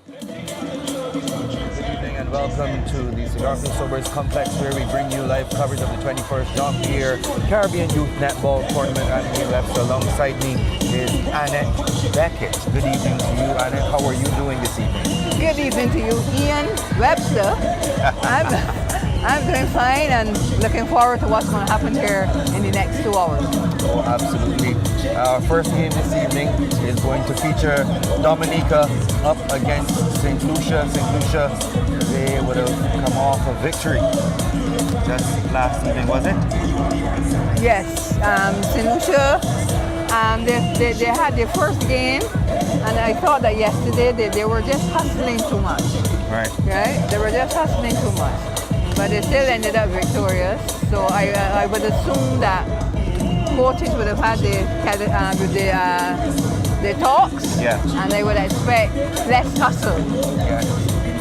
Good evening and welcome to the Cigar Sobers Complex, where we bring you live coverage of the 21st John Pierre Caribbean Youth Netball Tournament. And we left alongside me is Annette Beckett. Good evening to you, Annette. How are you doing this evening? Good evening to you, Ian Webster. I'm doing fine and looking forward to what's going to happen here in the next 2 hours. Oh, absolutely. Our first game this evening is going to feature Dominica up against St. Lucia. St. Lucia, they would have come off a victory just last evening, was it? Yes, St. Lucia, they had their first game, and I thought that yesterday they were just hustling too much. Right. Right? They were just hustling too much. But they still ended up victorious. So I would assume that coaches would have had the talks, yeah, and they would expect less hustle. Yeah.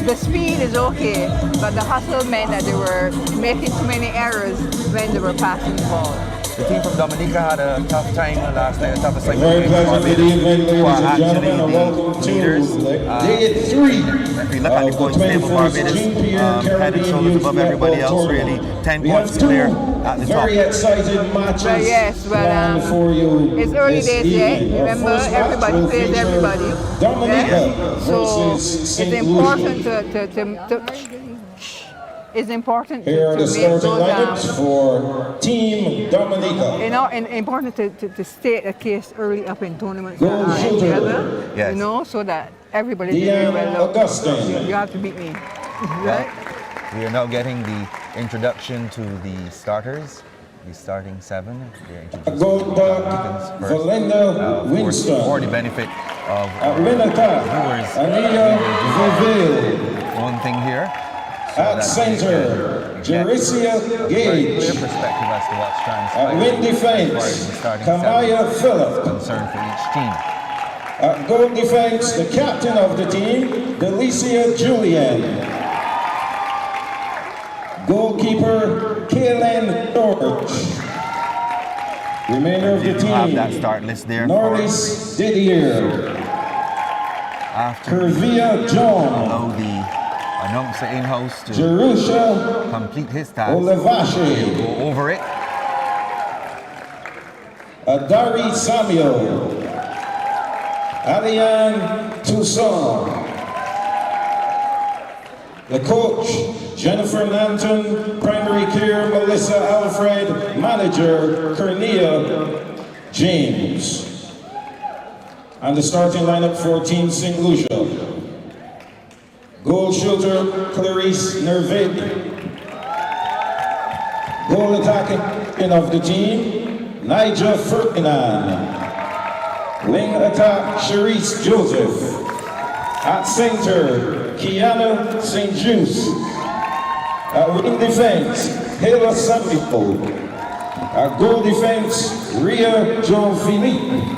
The speed is okay, but the hustle meant that they were making too many errors when they were passing the ball. The team from Dominica had a tough time last night, a tough assignment against Barbuda, who are actually the leaders. If we look at the points table, Barbuda's head and shoulders above everybody else, really. 10 points clear at the top. Very excited matches. But yes, it's early days yet. Remember, everybody plays everybody. Dominica. So it's important to Here are the make starting those, lineups for Team Dominica. you know, and important to state a case early up in tournaments Goal that are shooter. together, Yes. you know, so that everybody's Deanne doing well. Augustine. You have to beat me, right? We are now getting the introduction to the starters, the starting 7. They're introducing Gold Dominicans first. Valinda Winston. For the benefit of Atlanta, viewers, Ania Viville. one thing here. At center, Jericia Very Gage. clear perspective as to what's At transpiring wing as far as the defense, starting Kamaya seven is Phillip. concerned for each team. At goal defense, the captain of the team, Delicia Julian. Goalkeeper, Kaylin George. Remainder of the You have that team, start list there. Norris Didier. After Kervia John. allow the announcer in-house to Jerusha complete his task, Olevashi. go over it. Adari Samuel. Aliane Toussaint. The coach, Jennifer Nanton. Primary care, Melissa Alfred. Manager, Cornelia James. And the starting lineup for Team St. Lucia. Goal shooter, Clarice Nervig. Goal attacking of the team, Nigel Ferdinand. Wing attack, Charisse Joseph. At center, Kiana St. Just. At wing defense, Hela Sandipo. At goal defense, Ria Jean-Philippe.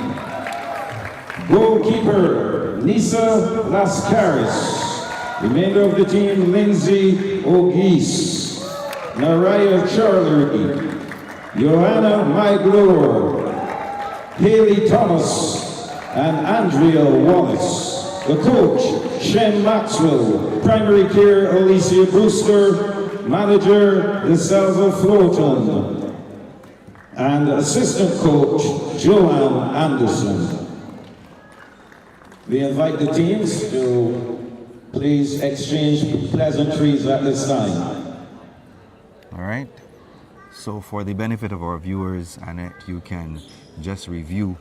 Goalkeeper, Nisa Lascaris. Remainder of the team, Lindsay O'Geese, Naraya Charlery, Johanna Myglore, Haley Thomas, and Andrea Wallace. The coach, Shem Maxwell. Primary care, Alicia Brewster. Manager, DeSalva Flourton. And assistant coach, Joanne Anderson. We invite the teams to please exchange pleasantries at this time. All right. So for the benefit of our viewers, Annette, you can just review,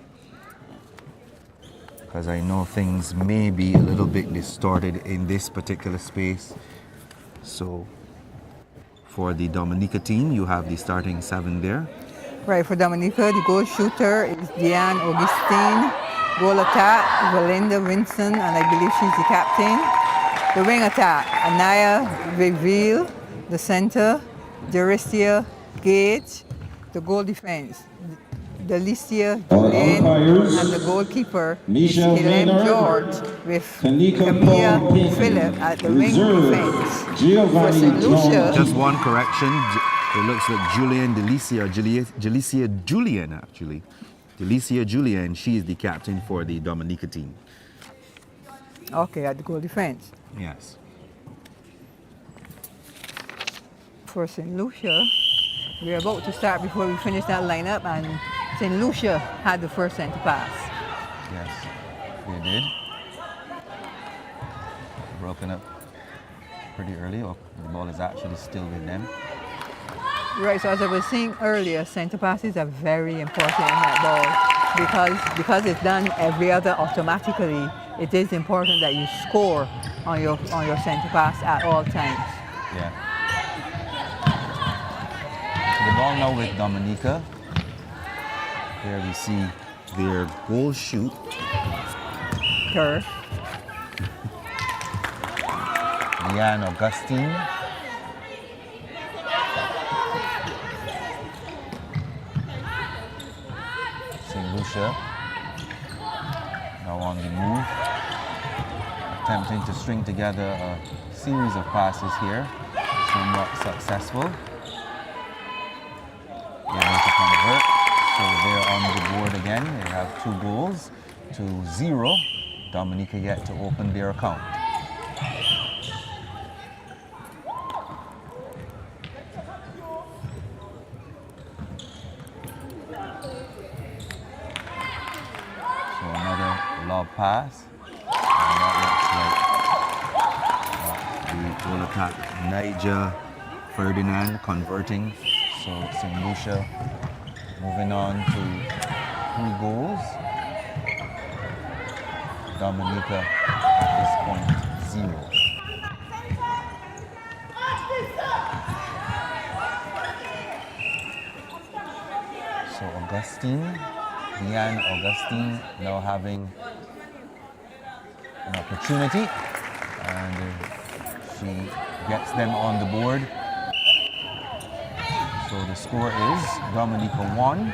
because I know things may be a little bit distorted in this particular space. So for the Dominica team, you have the starting 7 there. Right, for Dominica, the goal shooter is Diane Augustine. Goal attack, Valinda Vinson, and I believe she's the captain. The wing attack, Anaya Viville. The center, Dericia Gage. The goal defense, Delicia Julian. And the goalkeeper is Helene George with Camilla Phillip at the wing defense. For St. Lucia. Just one correction. It looks like Delicia Julian, actually. Delicia Julian, she is the captain for the Dominica team. Okay, at the goal defense. Yes. For St. Lucia, we're about to start before we finish that lineup, and St. Lucia had the first center pass. Yes, they did. Broken up pretty early, or the ball is actually still with them. Right, so as I was saying earlier, center passes are very important in netball because it's done every other automatically. It is important that you score on your center pass at all times. Yeah. The ball now with Dominica. Here we see their goal shoot. Sure. Leanne Augustine. St. Lucia. Now on the move. Attempting to string together a series of passes here. Somewhat successful. Able to convert. So they're on the board again. They have 2 goals to 0. Dominica yet to open their account. So another lob pass. And that looks like the goal attack. Niger Ferdinand converting. So St. Lucia moving on to 3 goals. Dominica at this point 0. So Augustine, Leanne Augustine now having an opportunity, and she gets them on the board. So the score is Dominica 1,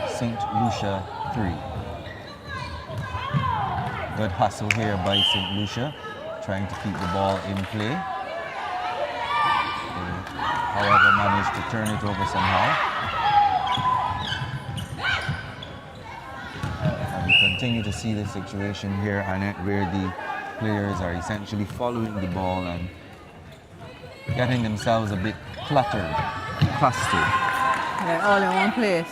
St. Lucia 3. Good hustle here by St. Lucia, trying to keep the ball in play. They, however, managed to turn it over somehow. And we continue to see this situation here, Annette, where the players are essentially following the ball and getting themselves a bit cluttered. Clustered. They're all in one place.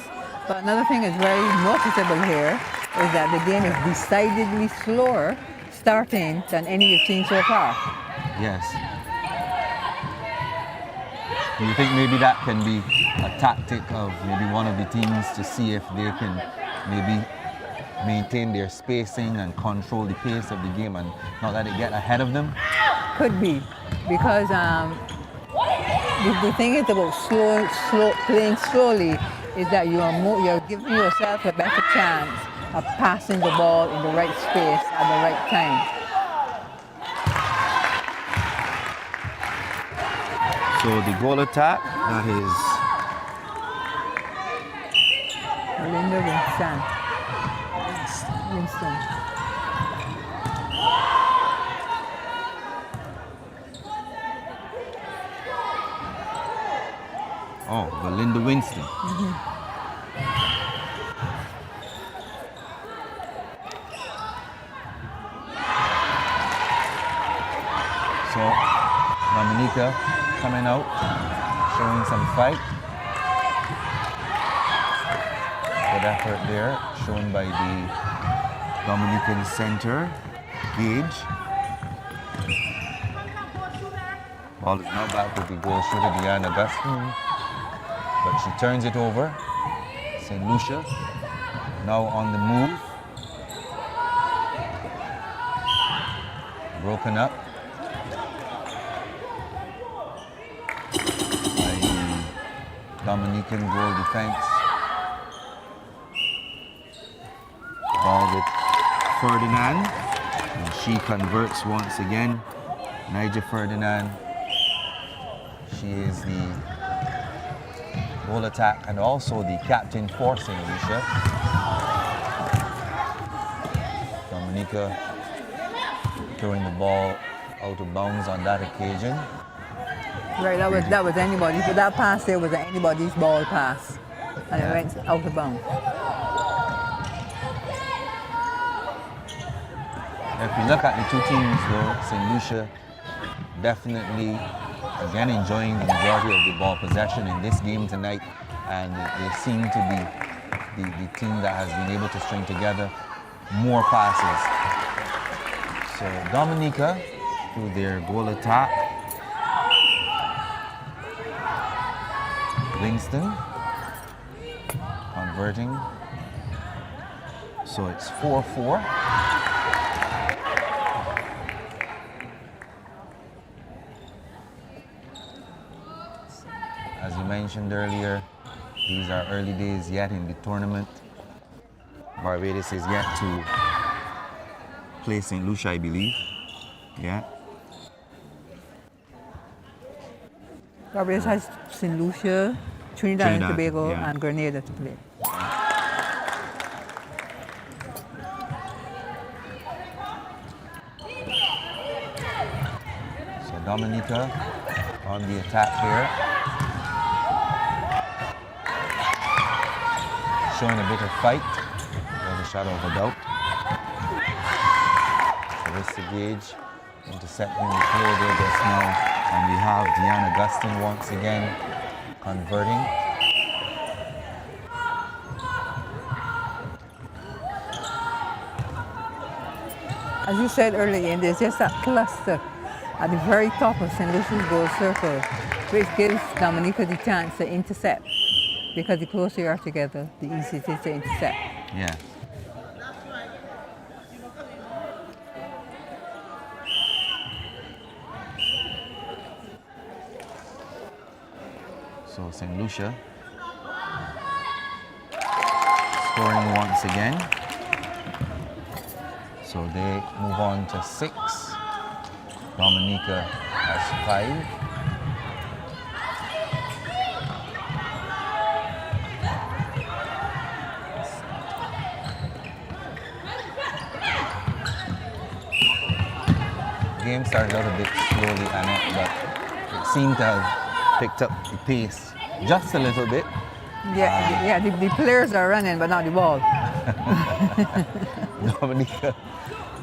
But another thing is very noticeable here is that the game is decidedly slower starting than any we've seen so far. Yes. Do you think maybe that can be a tactic of maybe one of the teams to see if they can maybe maintain their spacing and control the pace of the game and not let it get ahead of them? Could be, because the thing is about playing slowly is that you're giving yourself a better chance of passing the ball in the right space at the right time. So the goal attack, that is Linda Winston. oh, Belinda Winston. So Dominica coming out, showing some fight. Good effort there, shown by the Dominican center, Gage. Ball is now back with the goal shooter, Deanne Augustine. But she turns it over. St. Lucia now on the move. Broken up by the Dominican goal defense. Ball with Ferdinand. And she converts once again. Niger Ferdinand. She is the goal attack and also the captain for St. Lucia. Dominica throwing the ball out of bounds on that occasion. Right, that was anybody's, but that pass there was anybody's ball pass, and it went out of bounds. If you look at the two teams though, St. Lucia definitely again enjoying the majority of the ball possession in this game tonight, and they seem to be the team that has been able to string together more passes. So Dominica through their goal attack. Winston converting. So it's 4-4. As you mentioned earlier, these are early days yet in the tournament. Barbados is yet to play St. Lucia, I believe. Yeah. Barbados has St. Lucia, Trinidad and Tobago, yeah, and Grenada to play. So Dominica on the attack here. Showing a bit of fight, without a shadow of a doubt. Larissa Gage intercepting the play there just now. And we have Deanne Augustine once again converting. As you said earlier, there's just that cluster at the very top of St. Lucia's goal circle, which gives Dominica the chance to intercept. Because the closer you are together, the easier it is to intercept. Yeah. So St. Lucia scoring once again. So they move on to 6. Dominica has 5. The game started out a bit slowly, Annette, but it seemed to have picked up the pace just a little bit. Yeah, the players are running, but not the ball.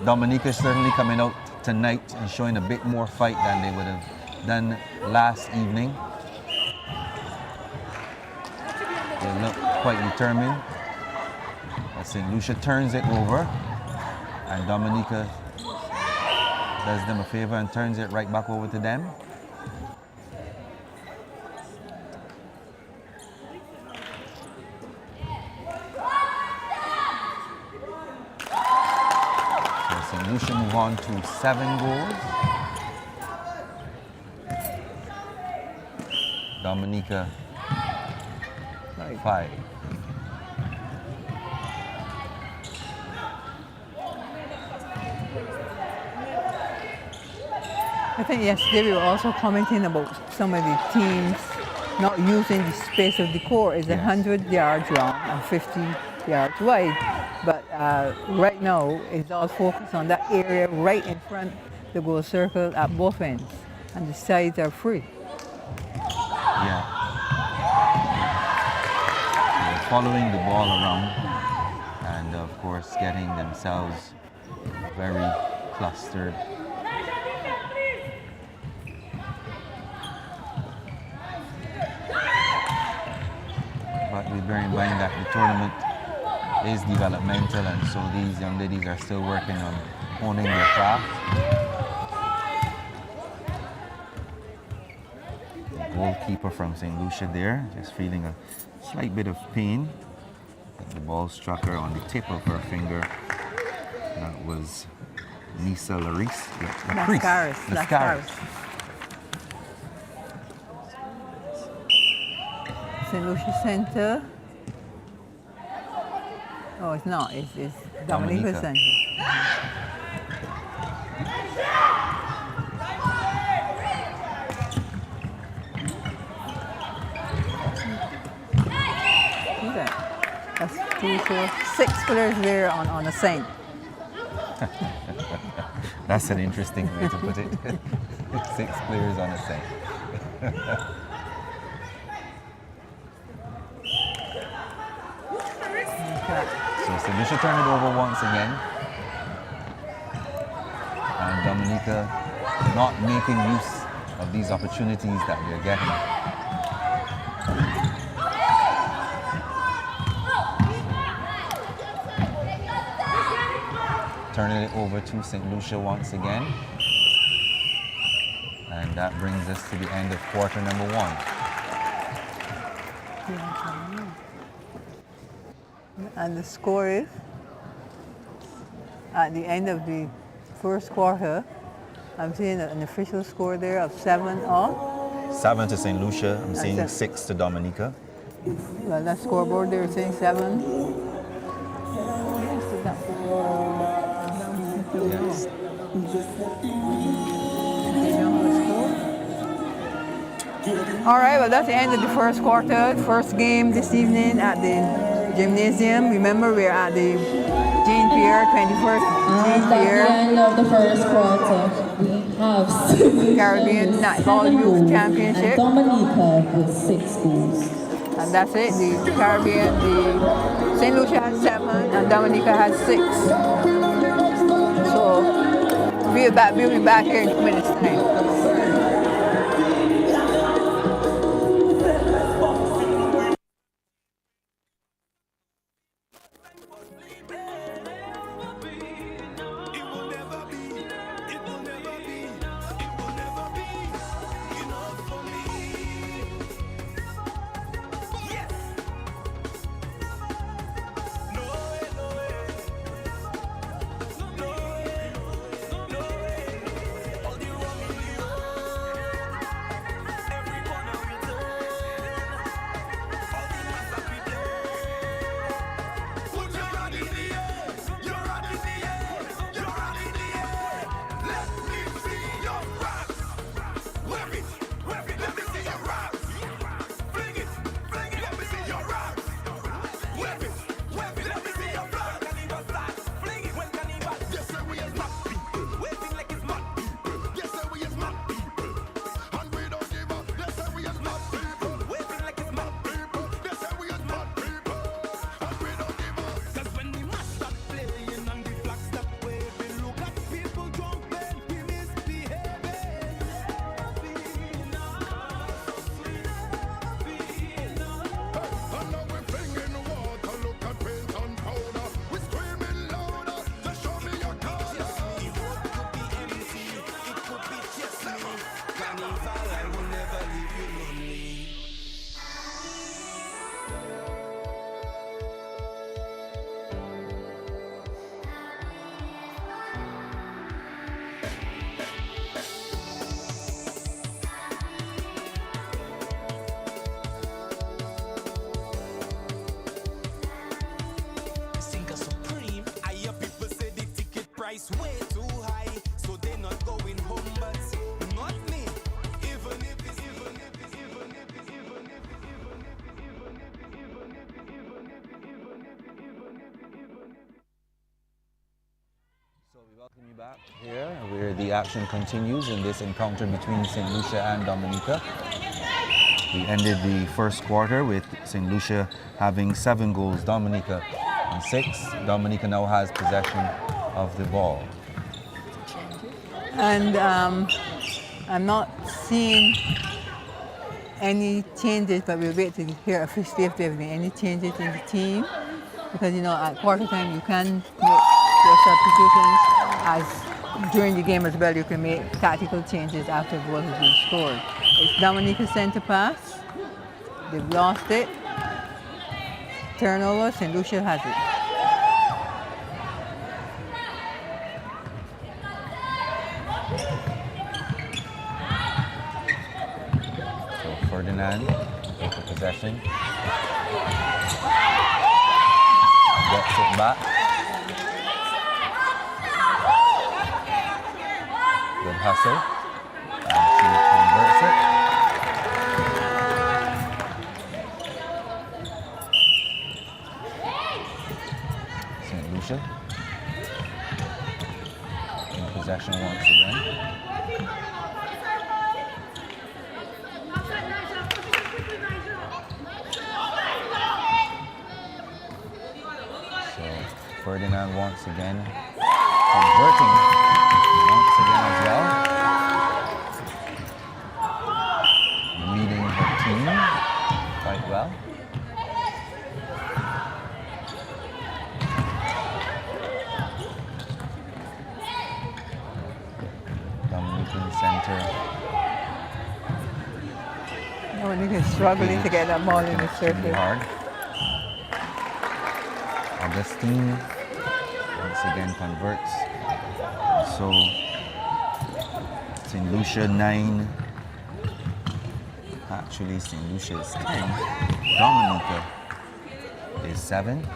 Dominica certainly coming out tonight and showing a bit more fight than they would have done last evening. They look quite determined. But St. Lucia turns it over, and Dominica does them a favor and turns it right back over to them. So St. Lucia move on to 7 goals. Dominica 5. I think yesterday we were also commenting about some of the teams not using the space of the court. It's Yes. 100 yards long and 50 yards wide. But right now, it's all focused on that area right in front the goal circle at both ends. And the sides are free. Yeah. They're following the ball around and, of course, getting themselves very clustered. But we bear in mind that the tournament is developmental, and so these young ladies are still working on honing their craft. The goalkeeper from St. Lucia there, just feeling a slight bit of pain. The ball struck her on the tip of her finger. That was Nisa Lascaris. St. Lucia Center. Oh, it's not. It's Dominica Center. See that? That's 2, 4, 6 players there on a Saint. That's an interesting way to put it. 6 players on a Saint. So St. Lucia turn it over once again. And Dominica not making use of these opportunities that they're getting. Turning it over to St. Lucia once again. And that brings us to the end of quarter number 1. And the score is, at the end of the first quarter, I'm seeing an official score there of 7-all. 7 to St. Lucia. I'm seeing That's 6 to Dominica. Well, that scoreboard there is saying 7. Yes. All right, well, that's the end of the first quarter, first game this evening at the gymnasium. Remember, we're at the Pierre 21st At the Pierre end of the first quarter, we have Caribbean Netball Youth Championship. and Dominica with 6 goals. And that's it. The Caribbean, the St. Lucia has 7 and Dominica has 6. So we'll be back here in 2 minutes time. back here where the action continues in this encounter between St. Lucia and Dominica. We ended the first quarter with St. Lucia having 7 goals, Dominica on 6. Dominica now has possession of the ball. And I'm not seeing any changes, but we'll wait to hear officially if there have been any changes in the team. Because, you know, at quarter time you can make your substitutions, as during the game as well you can make tactical changes after a goal has been scored. It's Dominica's centre pass. They've lost it. Turnover, St. Lucia has it. So Ferdinand with the possession. Gets it back. Good hustle. And she converts it. St. Lucia in possession once again. Ferdinand once again converting once again as well. Leading her team quite well. Dominican center. Dominica is struggling to get that ball in the circle. Hard. Augustine once again converts. So St. Lucia 9. Actually St. Lucia is 10. Dominica is 7.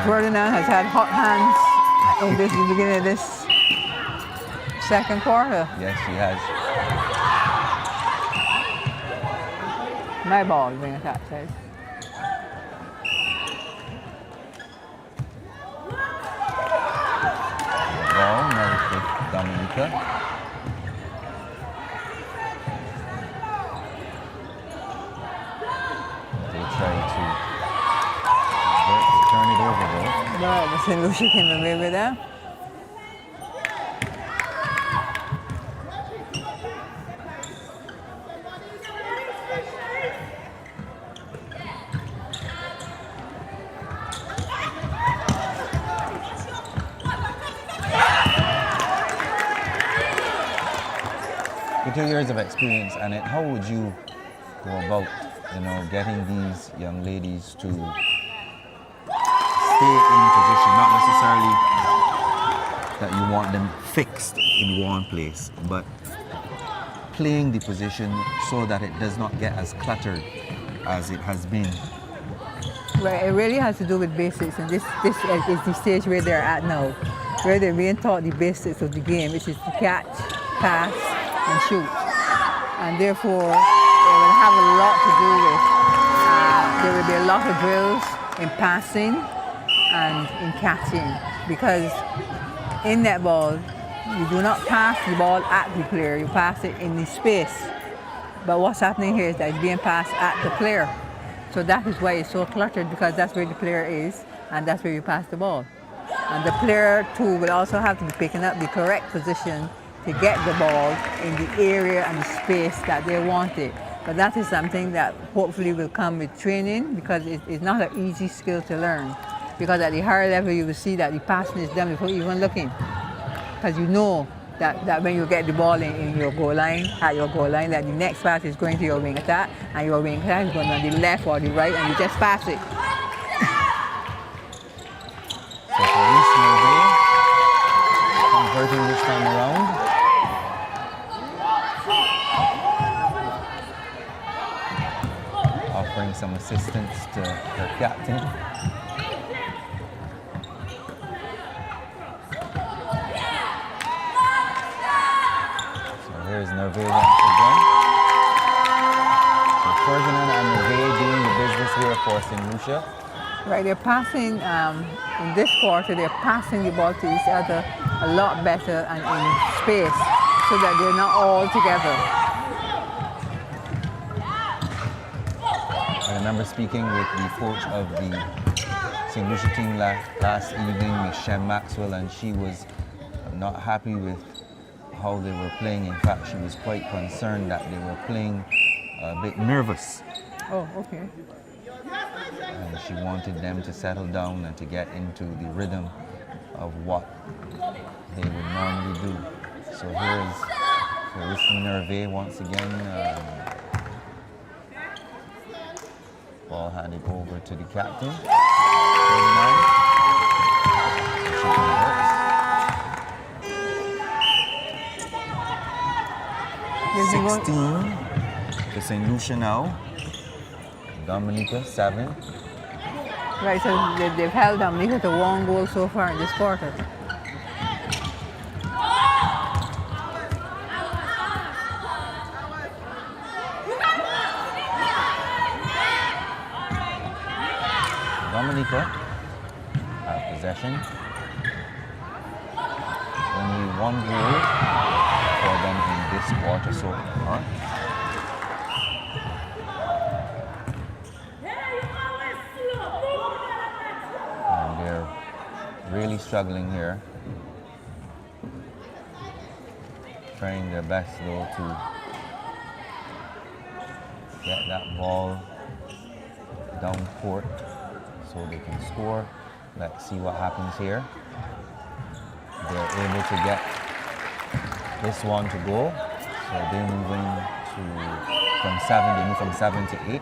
Ferdinand has had hot hands in the beginning of this second quarter. Yes, she has. My ball, wing attack says. Ball now with Dominica. They try to turn it over though. No, but St. Lucia came away with that. With 2 years of experience, Annette, how would you go about, getting these young ladies to stay in position, not necessarily that you want them fixed in one place, but playing the position so that it does not get as cluttered as it has been? Well, it really has to do with basics, and this is the stage where they're at now, where they're being taught the basics of the game, which is to catch, pass, and shoot. And therefore, they will have a lot to do with, there will be a lot of drills in passing and in catching, because in netball, you do not pass the ball at the player, you pass it in the space. But what's happening here is that it's being passed at the player. So that is why it's so cluttered, because that's where the player is, and that's where you pass the ball. And the player too will also have to be picking up the correct position to get the ball in the area and the space that they want it. But that is something that hopefully will come with training, because it's not an easy skill to learn. Because at the higher level you will see that the passing is done before even looking. Because you know that when you get the ball in your goal line, at your goal line, that the next pass is going to your wing attack, and your wing attack is going on the left or the right, and you just pass it. So Police Mobile converting this time around. Offering some assistance to her captain. Nerve once again. So Ferdinand and Nerve doing the business here for St. Lucia. Right, they're passing, in this quarter, they're passing the ball to each other a lot better and in space so that they're not all together. I remember speaking with the coach of the St. Lucia team last evening, Miss Shem Maxwell, and she was not happy with how they were playing. In fact, she was quite concerned that they were playing a bit nervous. Oh, okay. And she wanted them to settle down and to get into the rhythm of what they would normally do. So here is Felicity Nerve once again. Ball handed over to the captain. 39. She converts. 16 to St. Lucia now. Dominica 7. Right, so they've held Dominica to 1 goal so far in this quarter. Dominica have possession. Only 1 goal for them in this quarter so far. And they're really struggling here. Trying their best though to get that ball down court so they can score. Let's see what happens here. They're able to get this one to go. So they're moving from 7, they move from 7 to 8.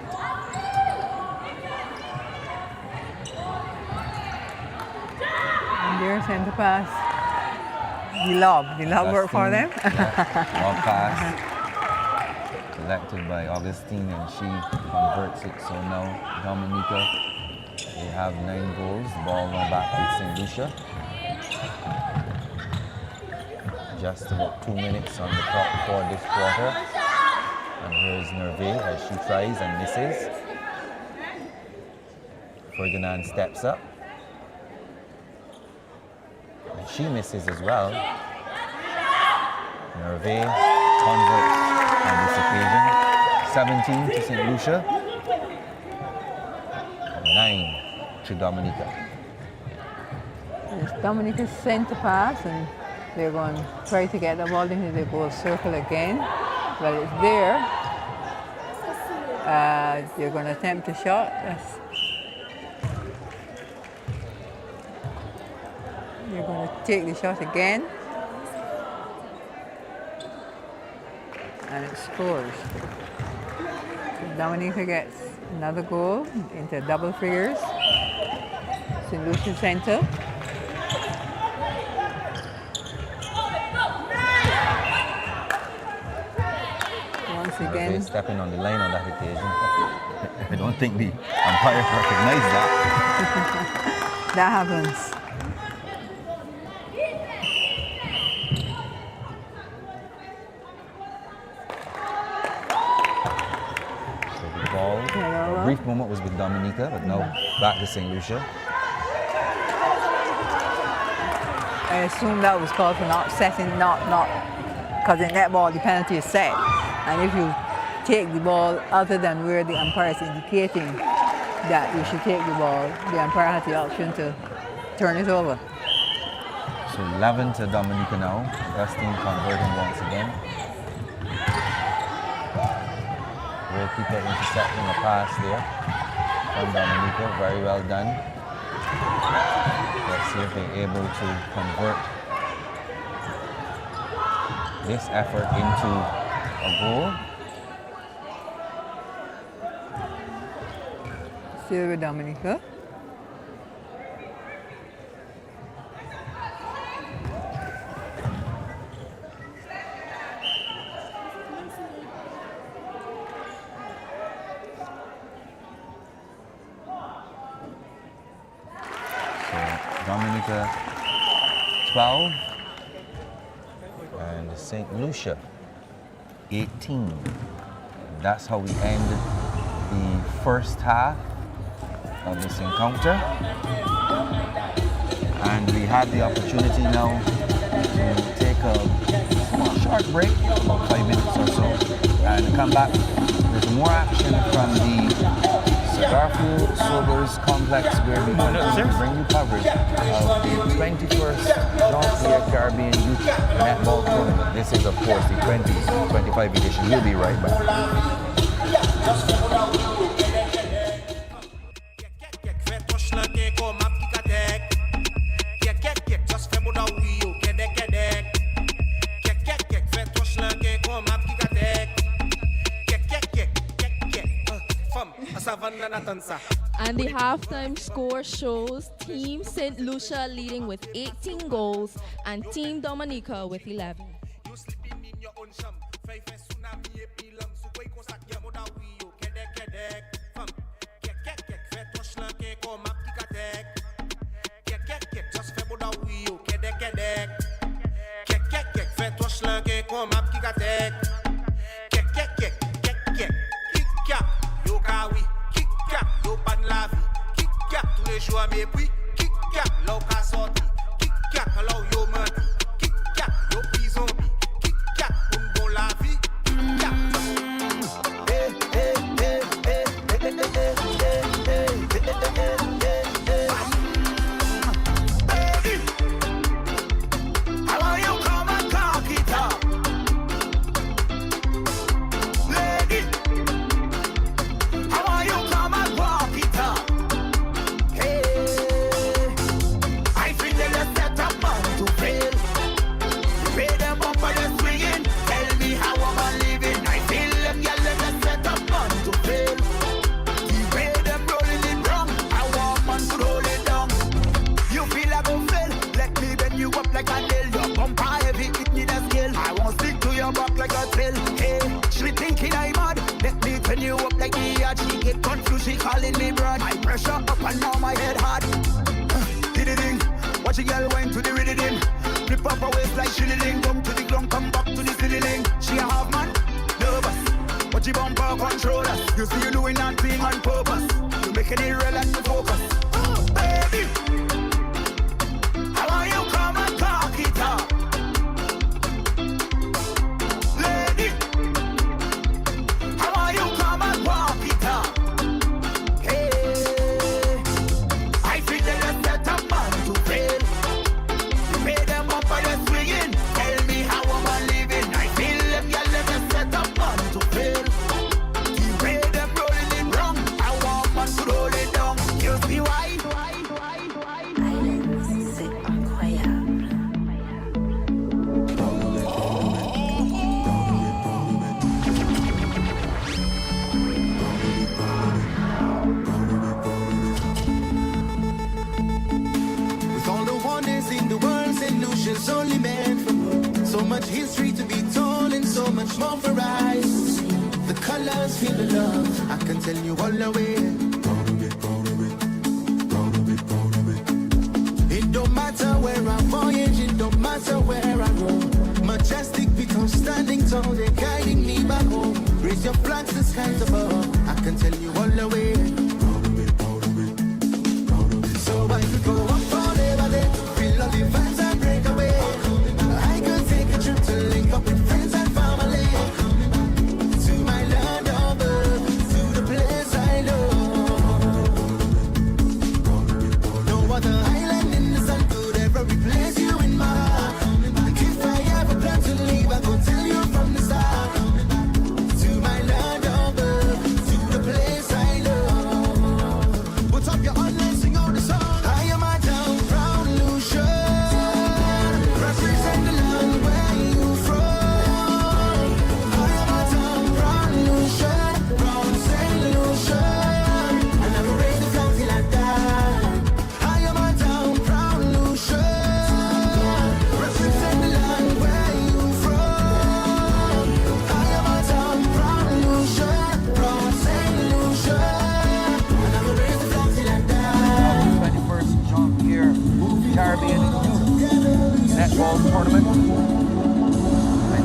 And their centre pass. The lob worked for them. Lob pass selected by Augustine and she converts it. So now Dominica, they have 9 goals. The ball went back to St. Lucia. Just about 2 minutes on the clock for this quarter. And here's Nerve as she tries and misses. Ferdinand steps up. And she misses as well. Nerve converts on this occasion. 17 to St. Lucia. 9 to Dominica. It's Dominica's centre pass and they're going to try to get the ball into the goal circle again. Well, it's there. They're going to attempt a shot. They're going to take the shot again. And it scores. Dominica gets another goal into double figures. St. Lucia Centre. Once again. Stepping on the line on that occasion. I don't think the umpires recognize that. That happens. So the ball, for a brief moment was with Dominica, but now back to St. Lucia. I assume that was called for not setting, because in netball the penalty is set. And if you take the ball other than where the umpire is indicating that you should take the ball, the umpire has the option to turn it over. So 11 to Dominica now. Augustine converting once again. Goalkeeper intercepting a pass there from Dominica. Very well done. Let's see if they're able to convert this effort into a goal. Still with Dominica. Dominica 12 and St. Lucia 18. That's how we end the first half of this encounter. And we have the opportunity now to take a short break, about 5 minutes or so, and come back with more action from the Garfield Sobers Complex, where we continue to bring you coverage of the 21st Jean-Pierre Caribbean Youth Netball Tournament. This is, of course, the 2025 edition. We'll be right back. And the halftime score shows Team St. Lucia leading with 18 goals and Team Dominica with 11.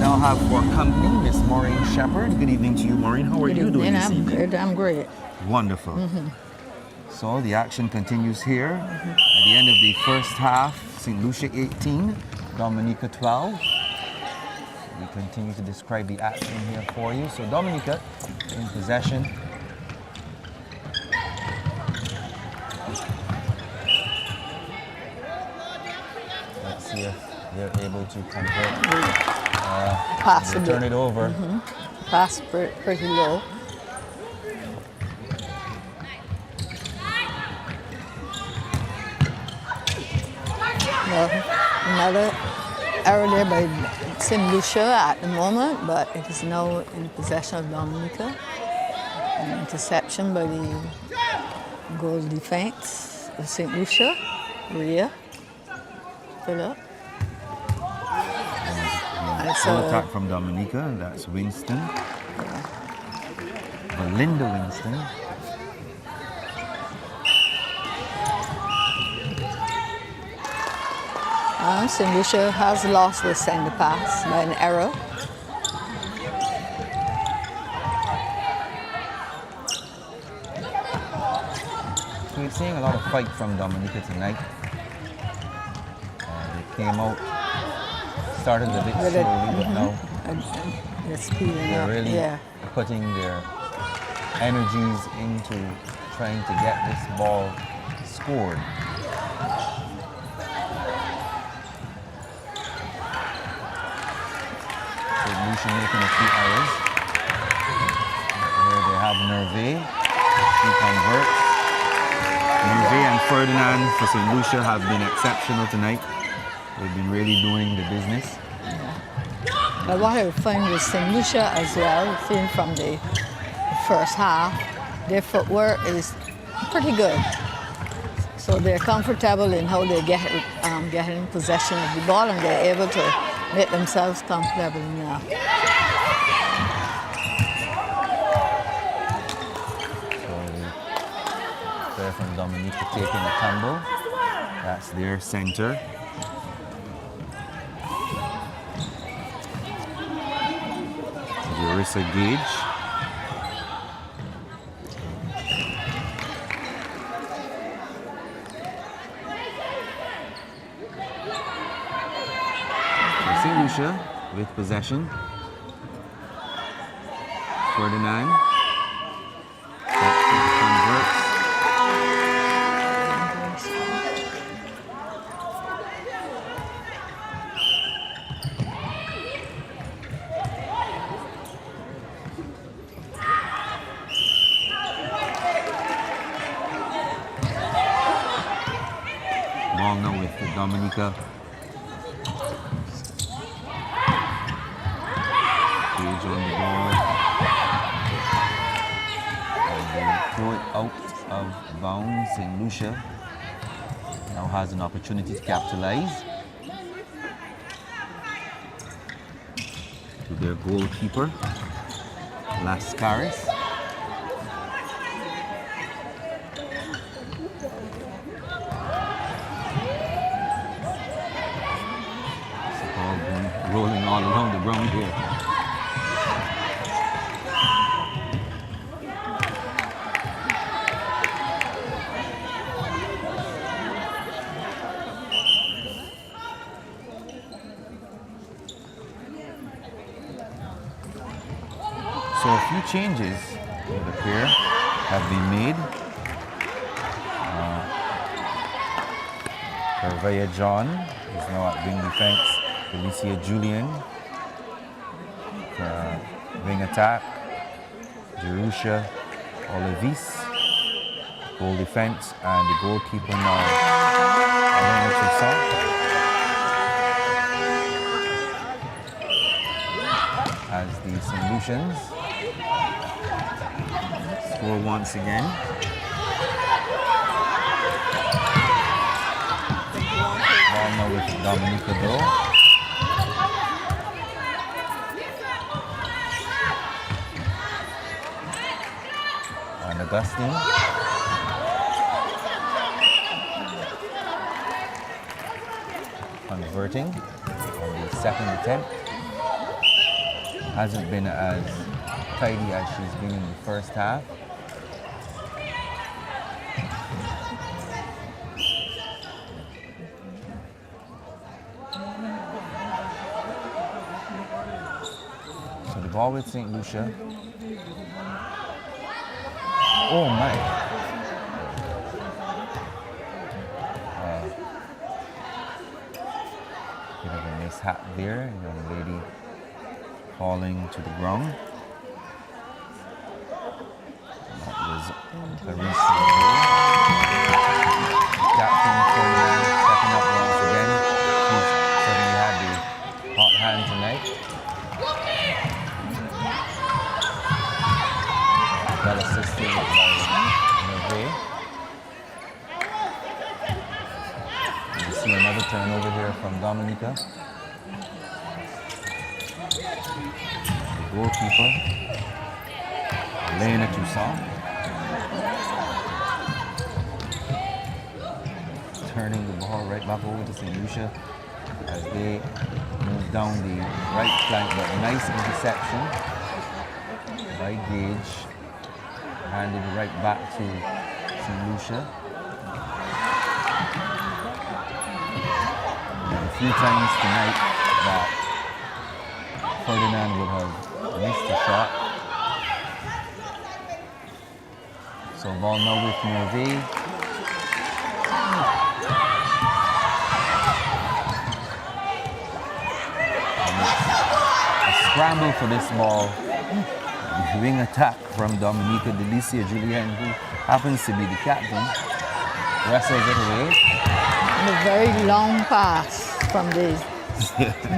now have for company Miss Maureen Shepherd. Good evening to you, Maureen. How are you doing this I'm evening? good. I'm great. Wonderful. So the action continues here. At the end of the first half, St. Lucia 18, Dominica 12. We continue to describe the action here for you. So Dominica in possession. Let's see if they're able to convert. Pass They turn it over. Pass pretty low. Well, another error there by St. Lucia at the moment, but it is now in possession of Dominica. An interception by the goal defense of St. Lucia. Rhea. Philip. Full attack from Dominica. That's Winston. Belinda Winston. St. Lucia has lost the center pass by an error. We're seeing a lot of fight from Dominica tonight. They came out, started a bit slowly, but now They're speeding they're up. really Yeah. putting their energies into trying to get this ball scored. St. Lucia making a few errors. Here they have Nerve. He converts. Nerve and Ferdinand for St. Lucia have been exceptional tonight. They've been really doing the business. But what I find with St. Lucia as well, seen from the first half, their footwork is pretty good. So they're comfortable in how they get in possession of the ball, and they're able to make themselves comfortable now. So the player from Dominica taking a tumble. That's their center. Larissa Gage. St. Lucia with possession. Ferdinand. Converts. Ball now with Dominica. Gage on the ball. And they throw it out of bounds. St. Lucia now has an opportunity to capitalize. To their goalkeeper, Lascaris. Rolling all along the ground here. So a few changes, it would appear, have been made. Hervea John is now at wing defense. Lucia Julian, wing attack. Jerusha Olivis, goal defense, and the goalkeeper now, Elena Toussaint. As the St. Lucians score once again. Ball now with Dominica though. And Augustine. Converting on the second attempt. hasn't been as tidy as she's been in the first half. So the ball with St. Lucia. Oh my. Bit of a mishap there. Young lady falling to the ground. That was Clarissa. Captain Ferdinand stepping up once again. She's certainly had the hot hand tonight. Well assisted by Nerve. You see another turnover here from Dominica. The goalkeeper, Elena Toussaint. Turning the ball right back over to St. Lucia as they move down the right flank, but nice interception by Gage. Handed right back to St. Lucia. And a few times tonight that Ferdinand would have missed a shot. So ball now with Nerve. A scramble for this ball. Wing attack from Dominica. Lucia Julien, who happens to be the captain, wrestles it away. And a very long pass from the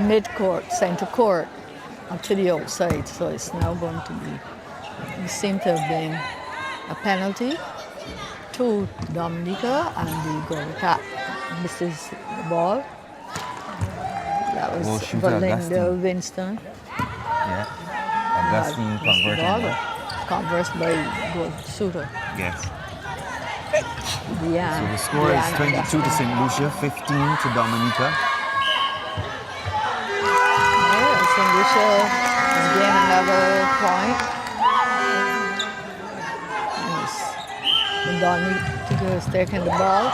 mid-court, center court, up to the outside. So it's now going to be, it seems to have been a penalty to Dominica, and the goal attack misses the ball. That was Belinda Winston. Yeah. Augustine converting. Conversed by goal shooter. Yes. Yeah. So the score is 22 to St. Lucia, 15 to Dominica. Yeah, St. Lucia is getting another point. Dominica is taking the ball.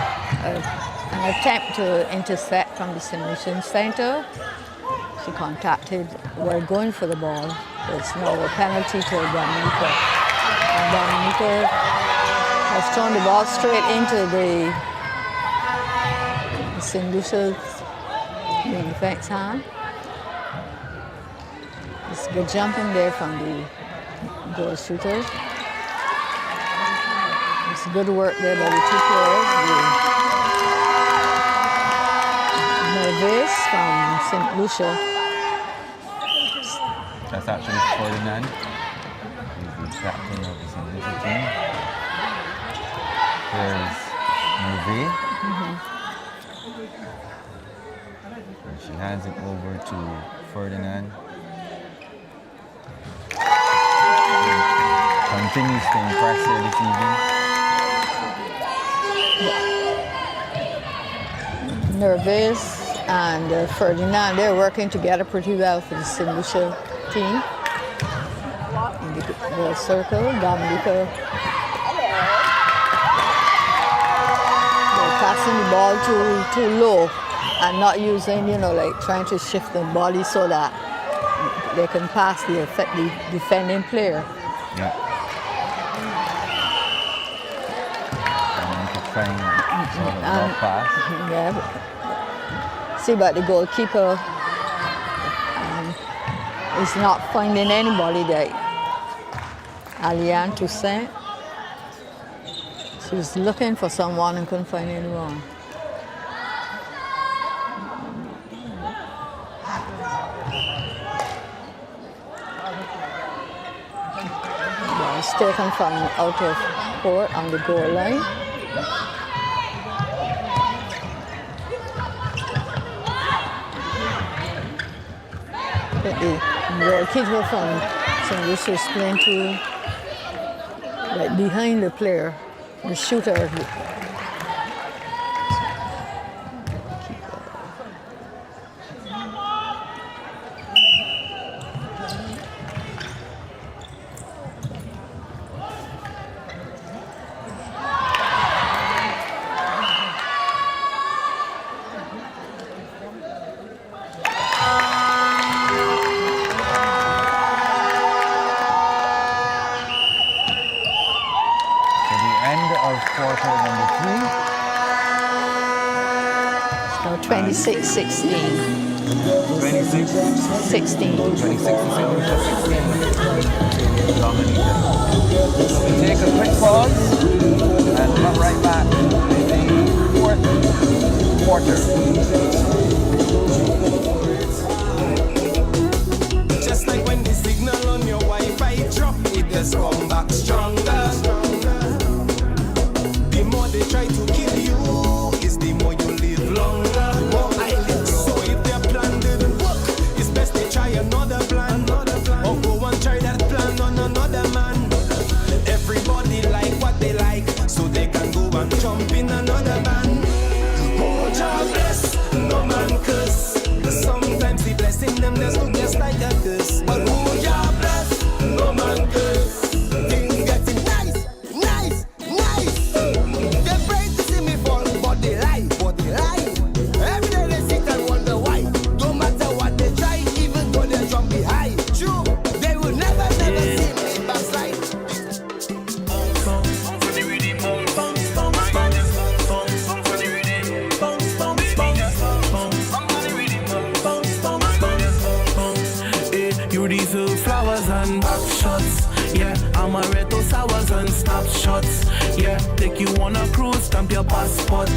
An attempt to intercept from the St. Lucian center. She contacted, we're going for the ball. It's now a penalty to Dominica. And Dominica has thrown the ball straight into the St. Lucia's defense hand. It's good jumping there from the goal shooter. It's good work there by the two players. Nervous from St. Lucia. That's actually Ferdinand. He's the captain of the St. Lucia team. Here's Nerve. And she hands it over to Ferdinand. He continues to impress her this evening. Nervous and Ferdinand, they're working together pretty well for the St. Lucia team. In the circle, Dominica. They're passing the ball too low and not using, like trying to shift the body so that they can pass the defending player. Yeah. Dominica trying sort of love pass. Yeah. See, but the goalkeeper is not finding anybody there. Aliane Toussaint. She was looking for someone and couldn't find anyone. Ball is taken from out of court on the goal line. The goalkeeper from St. Lucia is playing to behind the player, the shooter. 26-16. 26. 16. 26 to St. Lucia, 16 to Dominica. So we take a quick pause and come right back with the fourth quarter. Just like when the signal on your Wi-Fi drop, it just come back stronger. The more they try to kill you, is the more you live longer. More I live. So if their plan didn't work, it's best they try another plan. Or go and try that plan on another man. Everybody like what they like, so they can go and jump in another band. Oh, God bless, no man curse. Sometimes the blessing them just look just like a curse. But oh, God bless, no man curse. Things getting nice, nice, nice. They pray to see me fall, but they lie, Every day they sit and wonder why. No matter what they try, even though they drum be high. True, they will never see me backslide. You deserve flowers and back shots. Yeah, amaretto sours and snapshots. Yeah, take you on a cruise, stamp your passport.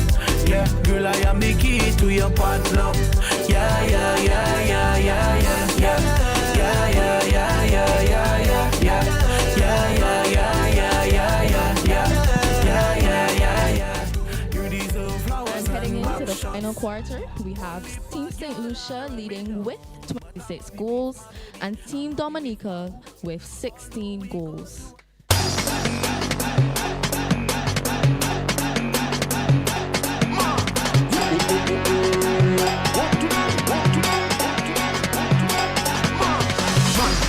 Yeah, girl, I am the key to your padlock. Yeah, yeah, yeah, yeah, yeah, yeah, yeah. Yeah, yeah, yeah, yeah, yeah, yeah, yeah. Yeah, yeah, yeah, yeah, yeah, yeah, yeah. Yeah, yeah, yeah, yeah. You deserve flowers And heading and into the back shots. final quarter, we have Team St. Lucia leading with 26 goals and Team Dominica with 16 goals.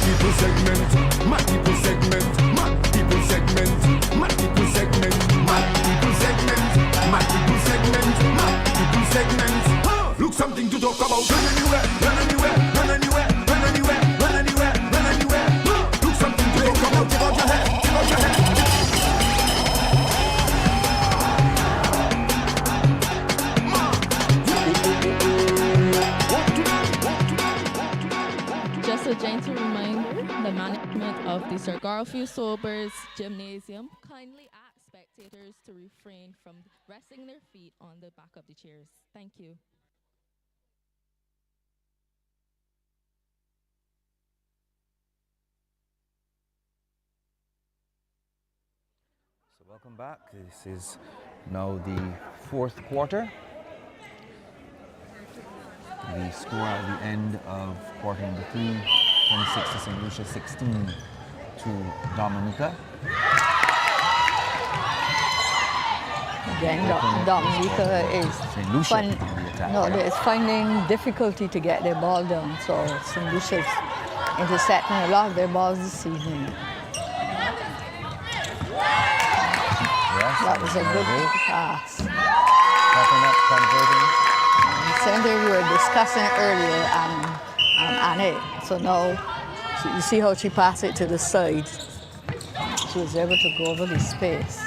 People segment, mad people segment, mad people segment, mad people segment, mad people segment, mad people segment, mad people segment. Look something to talk about. Run anywhere, run anywhere, run anywhere, run anywhere, run anywhere, run anywhere. Look something to talk about. Take out your head, take out your head. Just a gentle reminder, the management of the Sir Garfield Sobers Gymnasium kindly ask spectators to refrain from resting their feet on the back of the chairs. Thank you. So welcome back. This is now the fourth quarter. The score at the end of quarter number 3, 26 to St. Lucia, 16 to Dominica. Again, Dominica is St. Lucia on the attack. is finding difficulty to get their ball down. So St. Lucia's intercepting a lot of their balls this evening. Yes, That was a good pass. Popping up, converting. Same thing we were discussing earlier on it. So now you see how she passed it to the side. She was able to go over the space.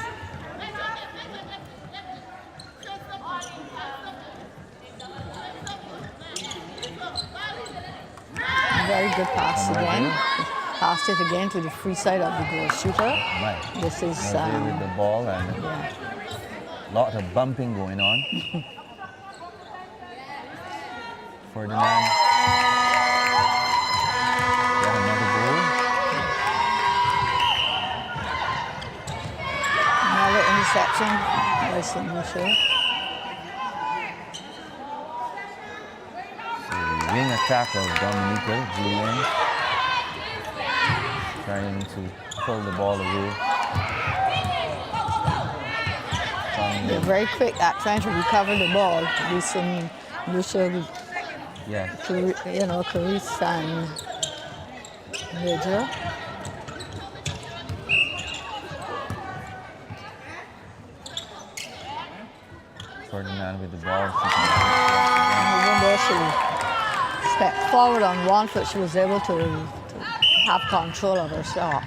Very good pass again. Passed it again to the free side of the goal shooter. Right. This is With the ball and yeah. lot of bumping going on. Ferdinand. Got another goal. Another interception by St. Lucia. So the wing attack of Dominica, Julian, trying to pull the ball away. They're very quick at trying to recover the ball. We St. Lucia, Yeah. Clarice and Major. Ferdinand with the ball. Even though she stepped forward on one foot, she was able to have control of her shot.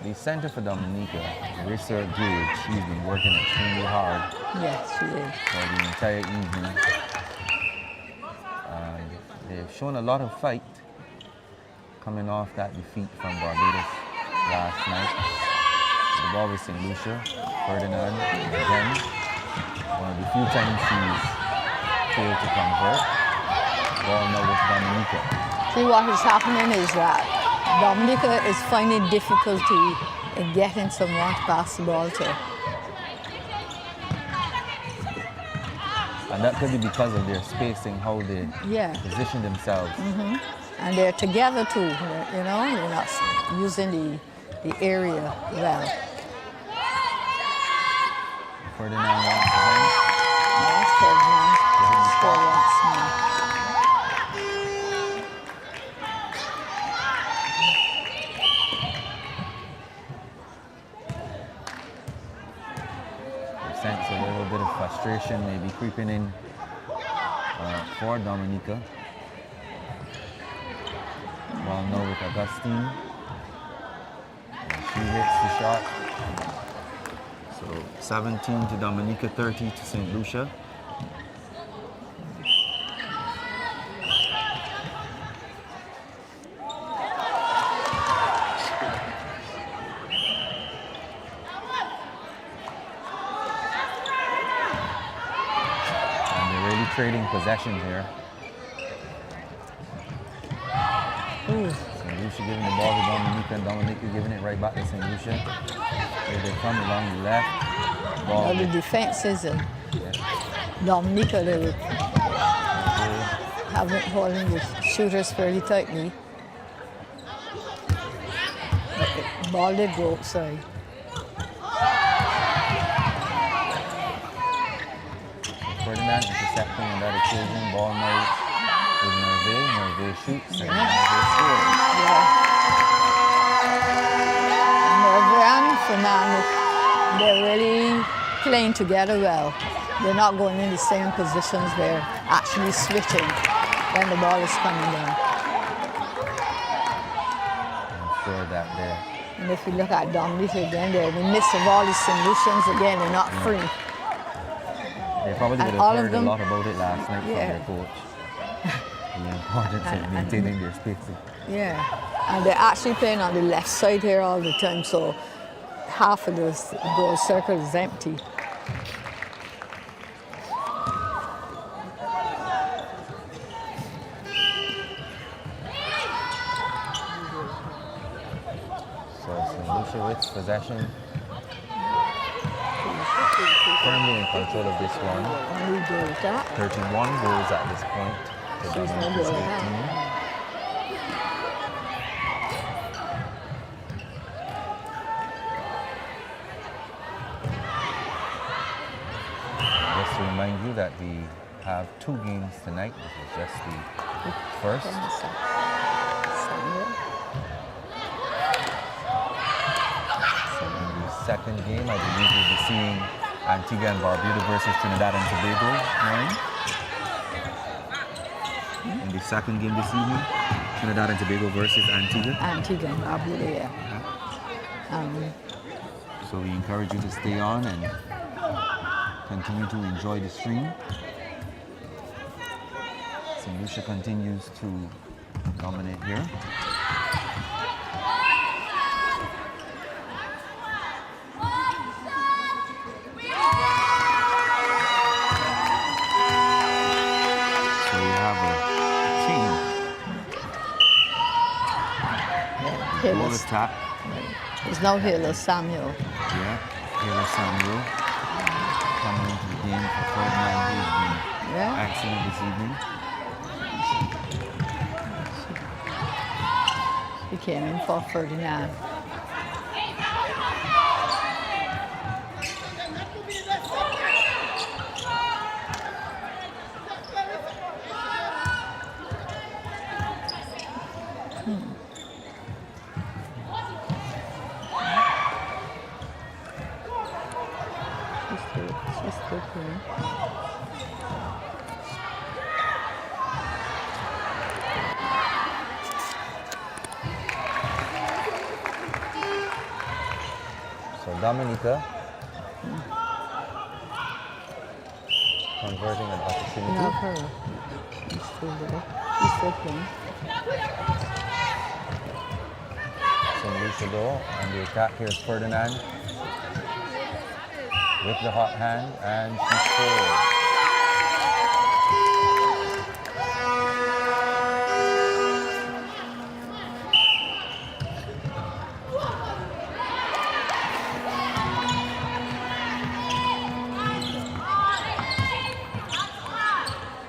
The center for Dominica, Lucia Vs, she's been working extremely hard Yes, she is. for the entire evening. They've shown a lot of fight coming off that defeat from Barbuda last night. The ball with St. Lucia, Ferdinand, again, one of the few times she's failed to convert. Ball now with Dominica. See, what is happening is that Dominica is finding difficulty in getting someone to pass the ball to. And that could be because of their spacing, how they Yeah. position themselves. And they're together too, you know, they're not using the area well. Ferdinand once again. That's Ferdinand. Score once more. I sense a little bit of frustration maybe creeping in for Dominica. Well, now with Augustine. And she hits the shot. So 17 to Dominica, 30 to St. Lucia. Trading possession here. St. Lucia giving the ball to Dominica, and Dominica giving it right back to St. Lucia. Here they come along the left. Ball. Well, the defense is Dominica, they haven't holding the shooters fairly tightly. But the ball did go outside. Ferdinand intercepting on that occasion. Ball now with Nerve. Nerve shoots and Nerve scores. Nerve and Fernando, they're really playing together well. They're not going in the same positions. They're actually switching when the ball is coming down. I'm sure that there. And if you look at Dominica again, they're in the midst of all these solutions again. They're not free. They probably would And have all of heard them- a lot about it last night from Yeah. their coach. The importance of maintaining their spacing. Yeah, and they're actually playing on the left side here all the time, so half of the goal circle is empty. So St. Lucia with possession. Firmly in control of this one. Only goal with that. 31 goals at this point. To She's no Dominica's goal with 18. Just to remind you that we have 2 games tonight. This is just the first. In the second game, I believe we'll be seeing Antigua and Barbuda versus Trinidad and Tobago tonight. In the second game this evening, Trinidad and Tobago versus Antigua. Antigua and Barbuda, yeah. So we encourage you to stay on and continue to enjoy the stream. St. Lucia continues to dominate here. So you have a chain. Ball attack. There's no Halo Samuel. Yeah, Pierre Samuel coming into the game for Ferdinand, who's been excellent this evening. He came in for Ferdinand. She's still playing. So Dominica converting an opportunity. Not her. He's still there. He's still playing. St. Lucia though, on the attack. Here's Ferdinand with the hot hand, and she scores.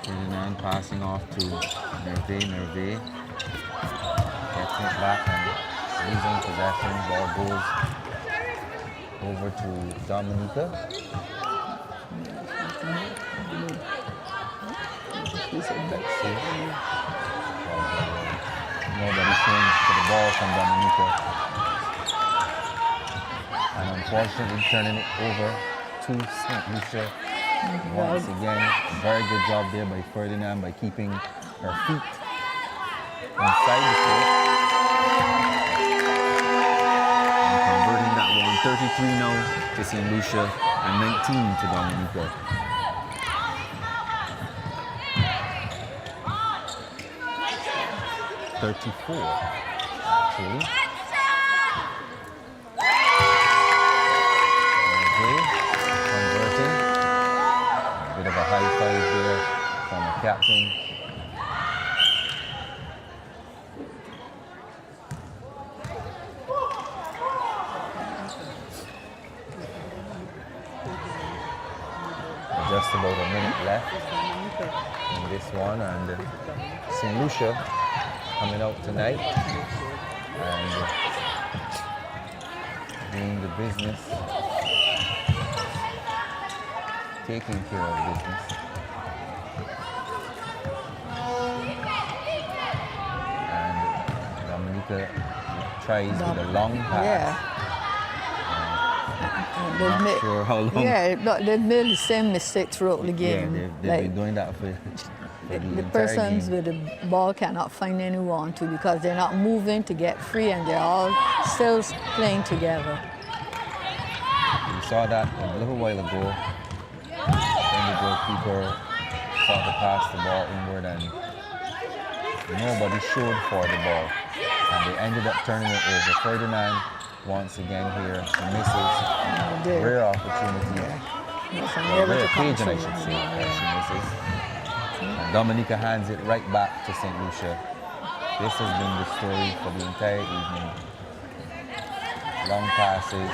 Ferdinand passing off to Nerve. Getting it back and losing possession. Ball goes over to Dominica. Let's see. Nobody swings to the ball from Dominica. And unfortunately turning it over to St. Lucia. Once again, very good job there by Ferdinand by keeping her feet inside the court. And converting that one, 33 now to St. Lucia and 19 to Dominica. $34, actually. Okay, converting. A bit of a high five there from the captain. Just about a minute left in this one, and St. Lucia coming out tonight and doing the business, taking care of business. And Dominica tries with a long pass. Yeah. Not sure how long. Yeah, but they've made the same mistake throughout the game. Yeah, they've been doing that for the entire persons game. with the ball cannot find anyone to because they're not moving to get free and they're all still playing together. We saw that a little while ago when the goalkeeper sought to pass the ball inward and nobody showed for the ball. And they ended up turning it over. Ferdinand once again here, she misses. Rare opportunity. Rare occasion, I should say, that she misses. And Dominica hands it right back to St. Lucia. This has been the story for the entire evening. Long passes,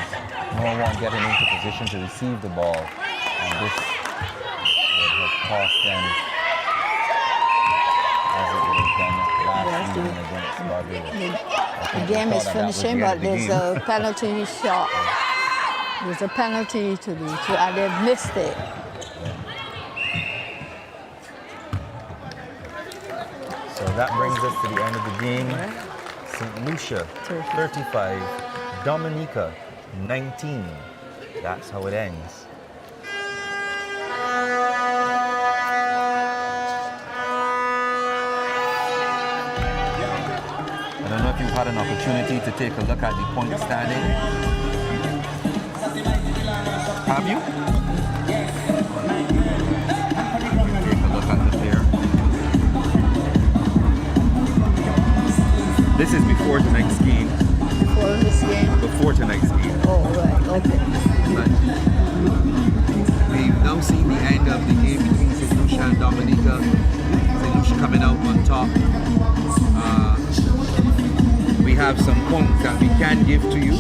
no one getting into position to receive the ball. And this would have cost them, as it would have done last season against Barbuda. The game is finishing, but there's a penalty shot. There's a penalty to do, and they've missed it. So that brings us to the end of the game. St. Lucia, 35. Dominica, 19. That's how it ends. I don't know if you've had an opportunity to take a look at the point standing. Have you? Take a look at the pair. This is before tonight's game. Before this game? Before tonight's game. Oh, right, okay. But we've now seen the end of the game between St. Lucia and Dominica. St. Lucia coming out on top. We have some points that we can give to you.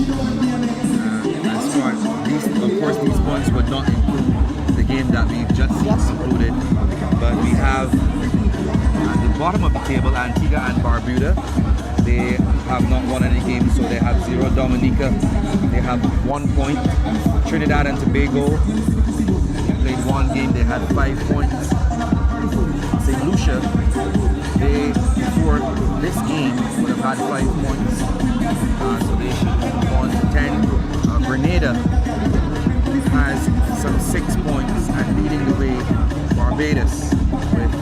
As far as these, of course, these points would not include the game that we've just concluded. But we have at the bottom of the table Antigua and Barbuda. They have not won any games, so they have 0. Dominica, they have 1 point. Trinidad and Tobago played one game, they had 5 points. St. Lucia, they, before this game, would have had 5 points. So they should move on to 10. Grenada has some 6 points and leading the way Barbados with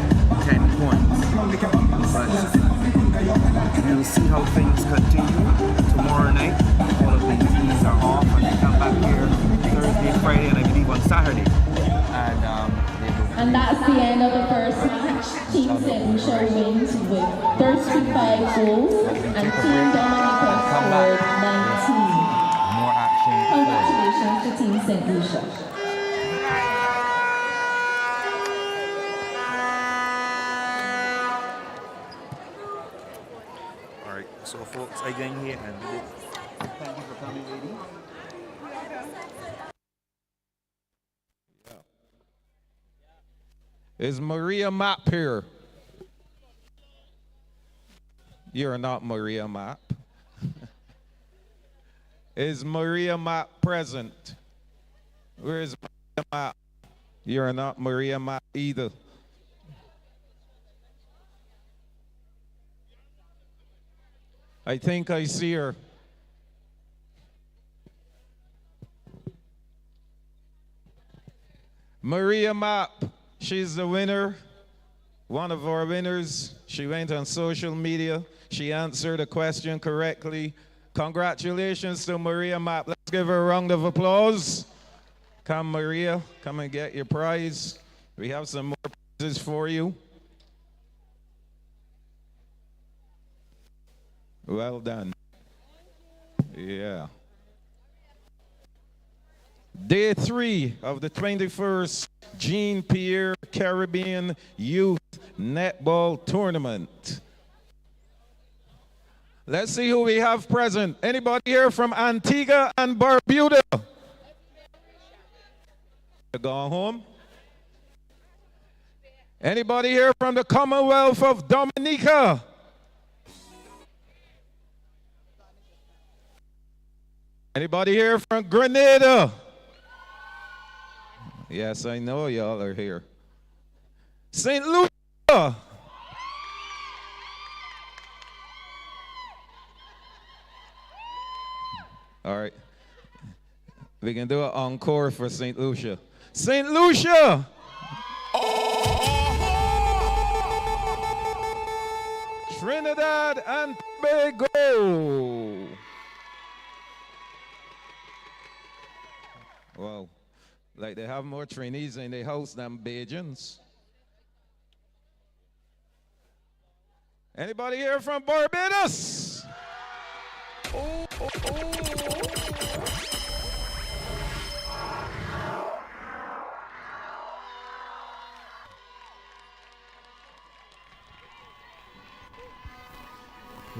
10 points. But we'll see how things continue tomorrow night. All of the teams are off and they come back here Thursday, Friday, and I believe on Saturday. And they will. And that's the end of the first match. Team St. Lucia wins with 35 goals and Team Dominica scored 19. More action. Congratulations to Team St. Lucia. All right, so folks, again here, and thank you for coming, lady. Is Maria Mapp here? You're not Maria Mapp. Is Maria Mapp present? Where is Maria Mapp? You're not Maria Mapp either. I think I see her. Maria Mapp, she's the winner, one of our winners. She went on social media. She answered a question correctly. Congratulations to Maria Mapp. Let's give her a round of applause. Come, Maria, come and get your prize. We have some more prizes for you. Well done. Yeah. Day 3 of the 21st Pierre Caribbean Youth Netball Tournament. Let's see who we have present. Anybody here from Antigua and Barbuda? Gone home? Anybody here from the Commonwealth of Dominica? Anybody here from Grenada? Yes, I know y'all are here. St. Lucia. All right. We can do an encore for St. Lucia. St. Lucia. Trinidad and Tobago. Wow. Like they have more trainees in their house than Bajans. Anybody here from Barbados? Oh, oh, oh.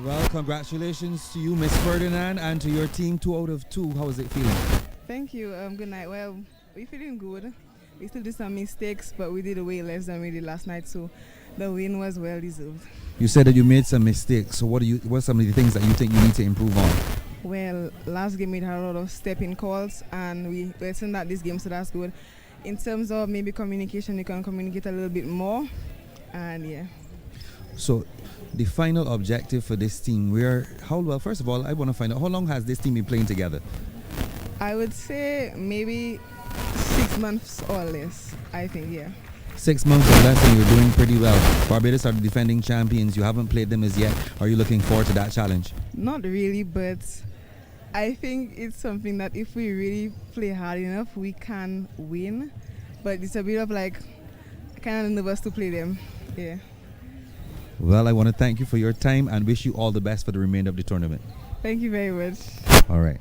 Well, congratulations to you, Miss Ferdinand, and to your team, 2 out of 2. How is it feeling? Thank you. Good night. Well, we're feeling good. We still did some mistakes, but we did way less than we did last night, so the win was well deserved. You said that you made some mistakes. So what are some of the things that you think you need to improve on? Well, last game we had a lot of step-in calls, and we listened that this game, so that's good. In terms of maybe communication, you can communicate a little bit more, and yeah. So the final objective for this team, first of all, I want to find out, how long has this team been playing together? I would say maybe 6 months or less, I think, yeah. 6 months or less, and you're doing pretty well. Barbados are the defending champions. You haven't played them as yet. Are you looking forward to that challenge? Not really, but I think it's something that if we really play hard enough, we can win. But it's a bit of like, kind of nervous to play them, yeah. Well, I want to thank you for your time and wish you all the best for the remainder of the tournament. Thank you very much. All right.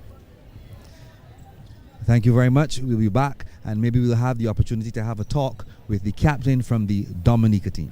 Thank you very much. We'll be back, and maybe we'll have the opportunity to have a talk with the captain from the Dominica team.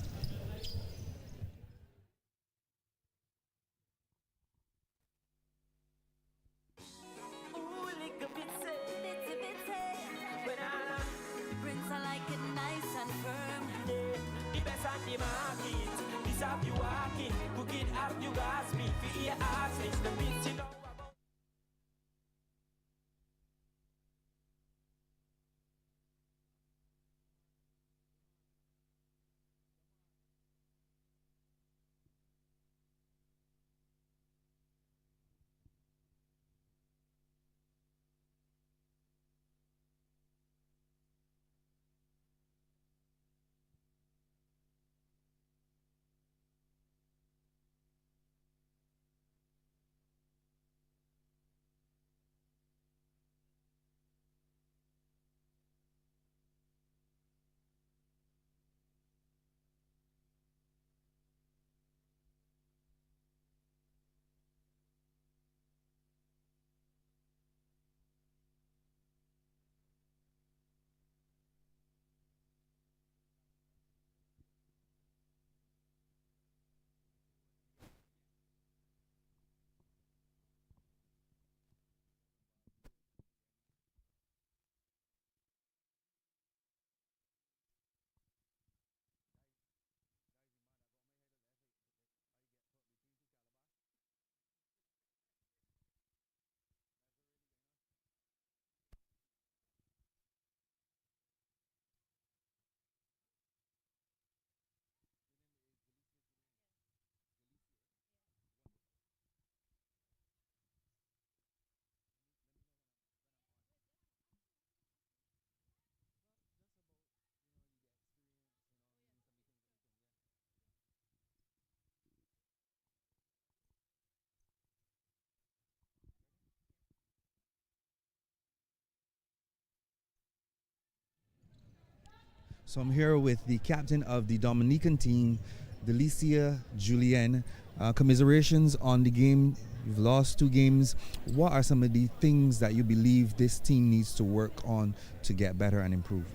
So I'm here with the captain of the Dominican team, Lucia Julien. Commiserations on the game. You've lost 2 games. What are some of the things that you believe this team needs to work on to get better and improve?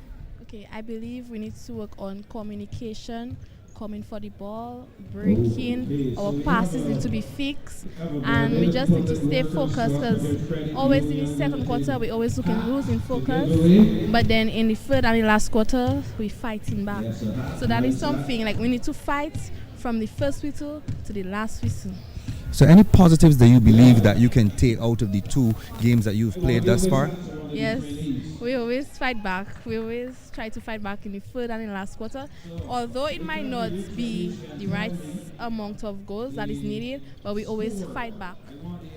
Okay, I believe we need to work on communication, coming for the ball, breaking. Our passes need to be fixed, and we just need to stay focused, because always in the second quarter we always losing focus, but then in the third and the last quarter we fighting back. So that is something like we need to fight from the first whistle to the last whistle. So any positives that you believe that you can take out of the 2 games that you've played thus far? Yes, we always fight back. We always try to fight back in the third and the last quarter. Although it might not be the right amount of goals that is needed, but we always fight back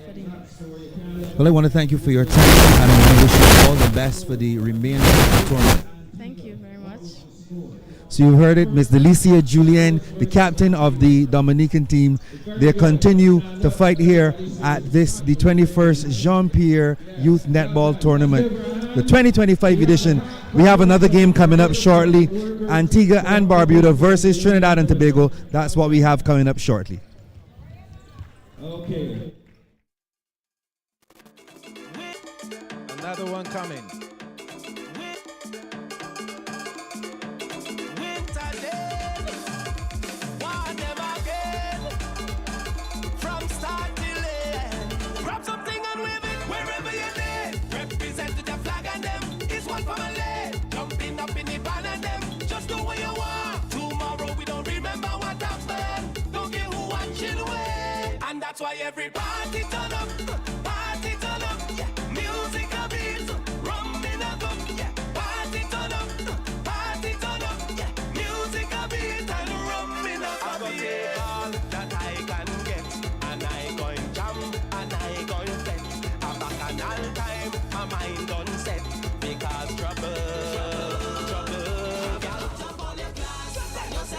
for the next. Well, I want to thank you for your time, and I want to wish you all the best for the remainder of the tournament. Thank you very much. So you heard it, Ms. Lucia Julien, the captain of the Dominican team. They continue to fight here at the 21st Jean-Pierre Youth Netball Tournament, the 2025 edition. We have another game coming up shortly, Antigua and Barbuda versus Trinidad and Tobago. That's what we have coming up shortly. Okay. Another one coming. That's why every party turn up, yeah. Music a beat, rum in a cup, yeah. Party turn up, yeah. Music a beat and rum in a cup. I go take all that I can get, and I go and jam, and I go and set. I'm back and all time, my mind done set, because trouble.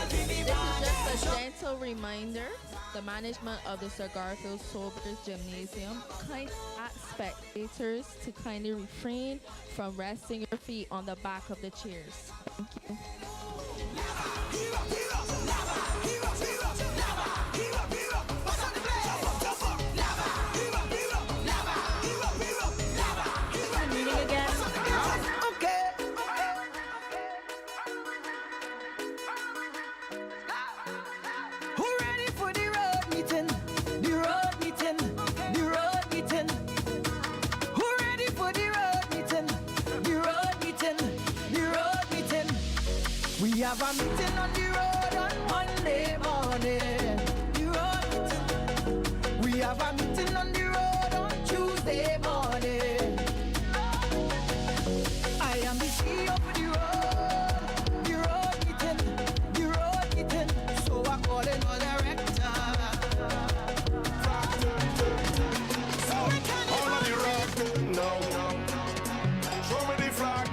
This is just a gentle reminder. The management of the Sir Garfield Sobers Gymnasium kind asks spectators to kindly refrain from resting your feet on the back of the chairs. Thank you. We have a meeting on the road on Monday morning. The road meeting. We have a meeting on the road on Tuesday morning. I am the CEO for the road meeting. So I call in all director. So we can all on the road, no. Show me the flag,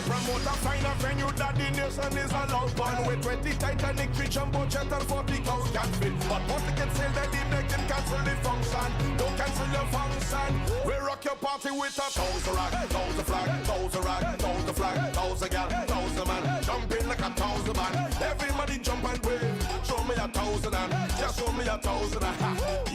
promoter find a venue that the nation is allowed one with 20 Titanic, 3 jumbo jet and 40 cows can fit. But once they get sailed, they make them cancel the function. Don't cancel your function. We rock your party with a thousand rock, thousand flag, thousand rock, thousand flag, thousand gal, thousand man. Jumping like a thousand man. Everybody jump and wave. Show me a thousand and just show me a thousand.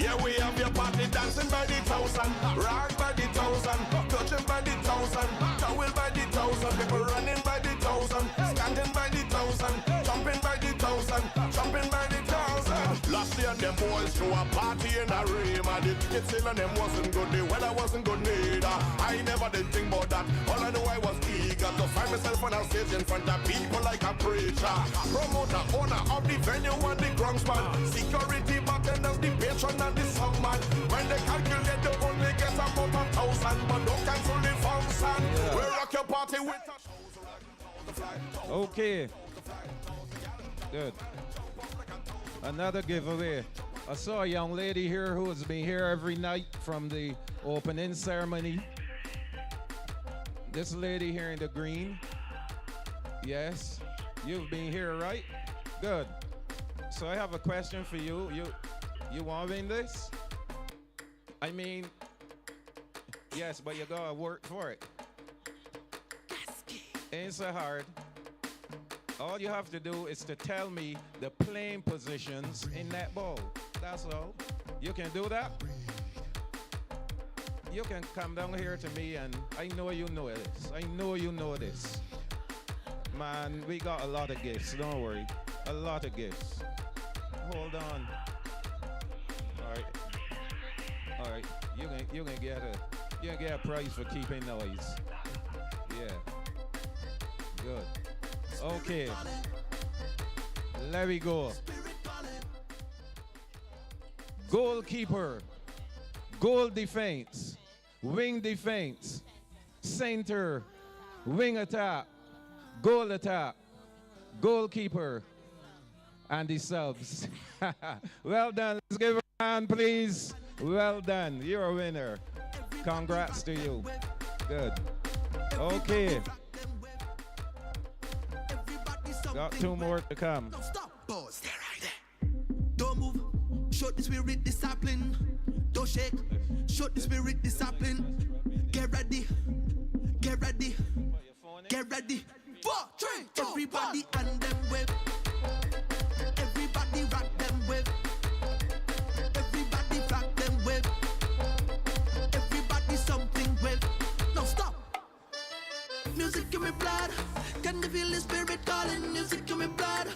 Yeah, we have your party dancing by the thousand, rock by the thousand, touching by the thousand, towel by the thousand. People running by the thousand, standing by the thousand, jumping by the thousand, jumping by the thousand. Last year them boys threw a party in a room, and the ticket sale on them wasn't good, the weather wasn't good neither. I never did think about that, all I knew I was eager to find myself on a stage in front of people like a preacher. Promoter, owner of the venue and the groundsman, security bartenders, the patron and the songman. When they calculate they only get about 1,000, but don't cancel the function. We rock your party with a Okay. Good. Another giveaway. I saw a young lady here who has been here every night from the opening ceremony. This lady here in the green. Yes. You've been here, right? Good. So I have a question for you. You want to win this? I mean, yes, but you gotta work for it. Ain't so hard. All you have to do is to tell me the playing positions in netball. That's all. You can do that. You can come down here to me and I know you know this. I know you know this. Man, we got a lot of gifts, don't worry. A lot of gifts. Hold on. All right. You can get a prize for keeping noise. Yeah. Good. Okay. Let me go. Goalkeeper. Goal defense. Wing defense. Center. Wing attack. Goal attack. Goalkeeper. And the subs. Well done. Let's give a hand, please. Well done. You're a winner. Congrats to you. Good. Okay. Got two more to come. Don't stop, boss. Stay right there. Don't move. Show the spirit discipline. Don't shake. Show the spirit discipline. Get ready. Get ready. Get ready. 4, 3, 2, everybody and them whip. Everybody rock them whip. Everybody flock them whip. Everybody something whip. No stop. Music in my blood. Can you feel the spirit calling? Music in my blood.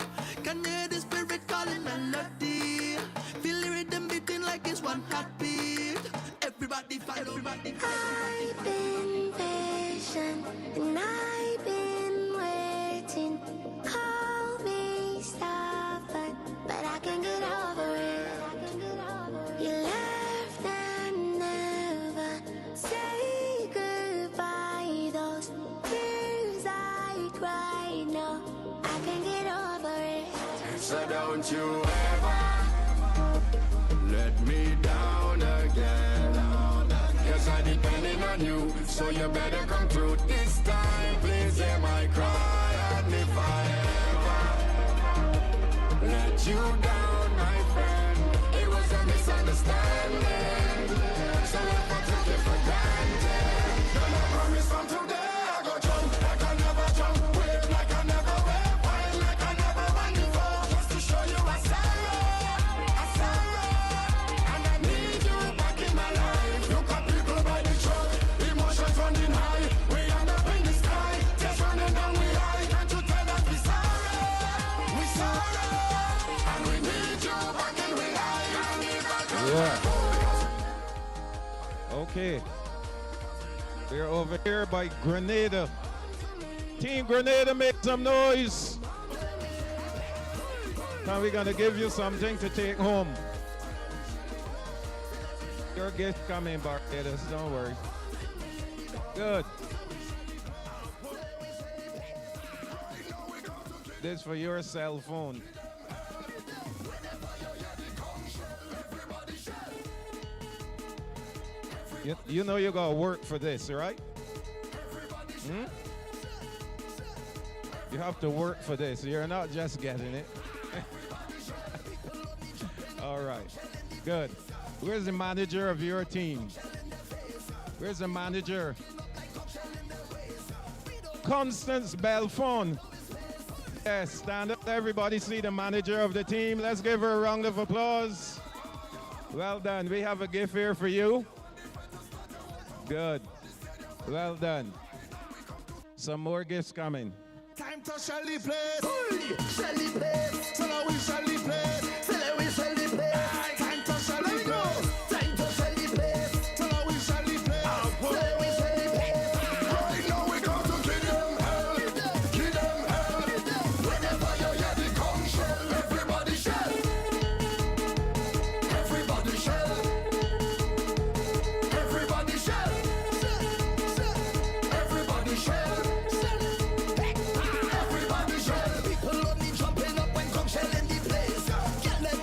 Can you hear the spirit calling? Melody. Feel the rhythm beating like it's one heartbeat. Everybody follow. Everybody follow. I've been patient and I've been waiting. Call me stubborn, but I can get over it. You left and never say goodbye. Those tears I cry, no, I can get over it. So don't you ever let me down again. Cause I'm depending on you, so you better come through this time. Please hear my cry. And if I ever let you down, my friend, it was a misunderstanding. So if I took it for granted, then I promise from today I go jump like I never jump, wave like I never wave, wine like I never won before, just to show you I'm sorry. And I need you back in my life. Look at people by the truck, emotions running high. We end up in the sky, just running down we high. Can't you tell us we sorry? We sorry. And we need you back in we high. Yeah. Okay. We're over here by Grenada. Team Grenada, make some noise. Now we're gonna give you something to take home. Your gift coming, Barbuda, don't worry. Good. This for your cell phone. You know you gotta work for this, right? You have to work for this. You're not just getting it. All right, good. Where's the manager of your team? Where's the manager? Constance Belfon. Yes, stand up, everybody, see the manager of the team. Let's give her a round of applause. Well done. We have a gift here for you. Good. Well done. Some more gifts coming. Time to Shelly place. Shelly place. So now we Shelly place. So now we Shelly place. Time to Shelly go. Time to Shelly place. So now we Shelly place. So now we Shelly place. Right now we come to kill them hell. Kill them hell. Whenever you hear the conch shell, everybody shell. Everybody shell. Everybody shell. Everybody shell. Everybody shell. People only jumping up when conch shell in the place. Get them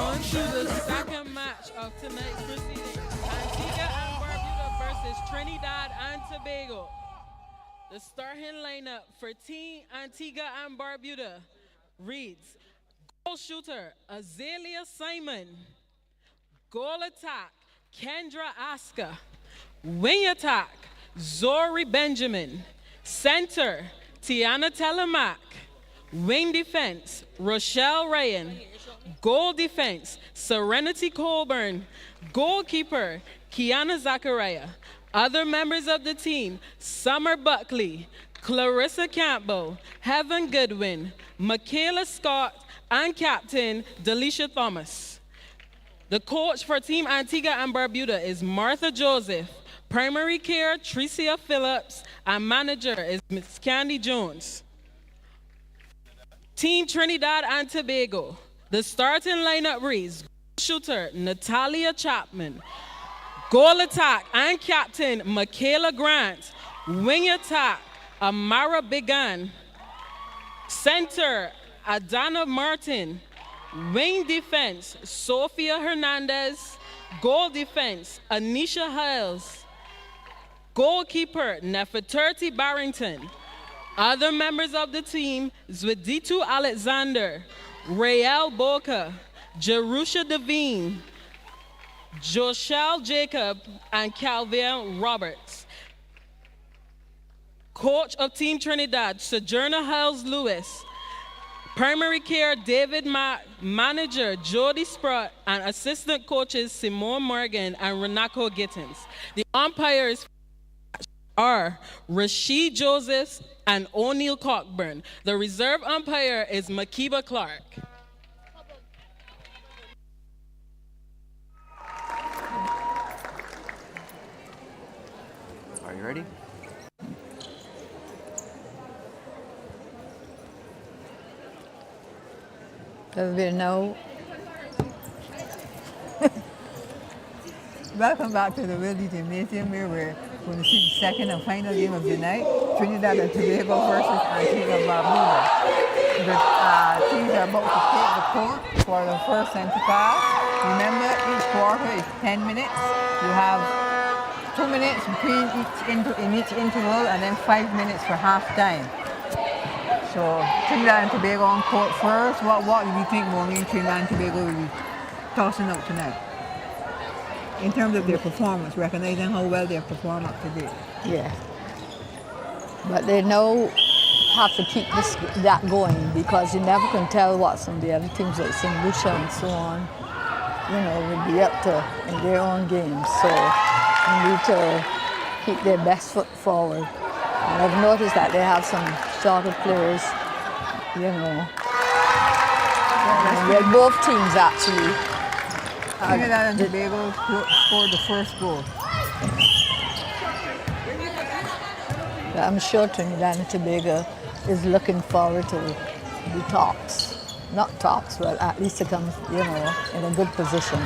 On to the second match of tonight's proceedings. Antigua and Barbuda versus Trinidad and Tobago. The starting lineup for Team Antigua and Barbuda reads: goal shooter, Azalea Simon. Goal attack, Kendra Aska. Wing attack, Zori Benjamin. Center, Tiana Telemac. Wing defense, Rochelle Ryan. Goal defense, Serenity Colburn. Goalkeeper, Kiana Zachariah. Other members of the team, Summer Buckley, Clarissa Campbell, Heaven Goodwin, Michaela Scott, and Captain Delisha Thomas. The coach for Team Antigua and Barbuda is Martha Joseph. Primary care, Tricia Phillips, and manager is Ms. Candy Jones. Team Trinidad and Tobago. The starting lineup reads: shooter, Natalia Chapman. Goal attack and captain, Michaela Grant. Wing attack, Amara Began. Center, Adana Martin. Wing defense, Sofia Hernandez. Goal defense, Anisha Hiles. Goalkeeper, Nefertiti Barrington. Other members of the team, Zweditu Alexander, Rael Boca, Jerusha Devine, Joshelle Jacob, and Calvin Roberts. Coach of Team Trinidad, Sojourner Hiles Lewis. Primary care, David Matt. Manager, Jody Sprott, and assistant coaches, Simone Morgan and Renako Gittins. The umpires are Rashid Josephs and O'Neill Cockburn. The reserve umpire is Makiba Clark. Are you ready? There will be no. Welcome back to the Wildy Gymnasium, where we're going to see the second and final game of the night, Trinidad and Tobago versus Antigua and Barbuda. The teams are about to take the court for the first center pass. Remember, each quarter is 10 minutes. You have 2 minutes between in each interval, and then 5 minutes for half time. So Trinidad and Tobago on court first. What do you think Maureen, Trinidad and Tobago will be tossing out tonight? In terms of their performance, recognizing how well they've performed up to date. Yeah. But they know have to keep that going, because you never can tell what's on the other teams like St. Lucia and so on. You know, will be up to in their own games. So you need to keep their best foot forward. And I've noticed that they have some shorter players, you know. And they're both teams actually. Trinidad and Tobago scored the first goal. I'm sure Trinidad and Tobago is looking forward to the talks. Not talks, but at least to come, you know, in a good position.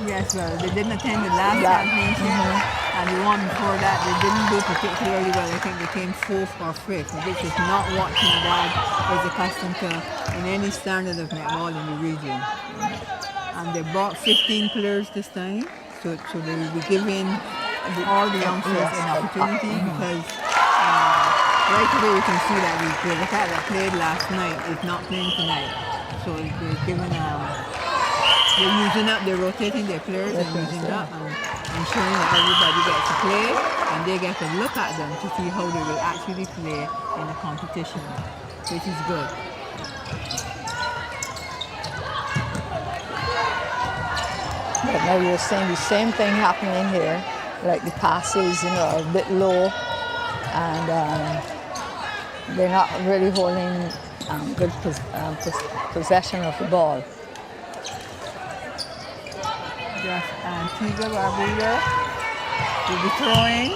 Yes, well, they didn't attend the last championship, and the one before that, they didn't do particularly well. I think they came 4th or 5th, which is not what Trinidad is accustomed to in any standard of netball in the region. And they brought 15 players this time, so they will be giving all the youngsters an opportunity, because right away you can see that the attack that played last night is not playing tonight. So they're giving they're using up, they're rotating their players and using up and ensuring that everybody gets to play, and they get to look at them to see how they will actually play in the competition, which is good. But now you're saying the same thing happening here, like the passes, you know, are a bit low, and they're not really holding good possession of the ball. Yes, Antigua Barbuda will be throwing.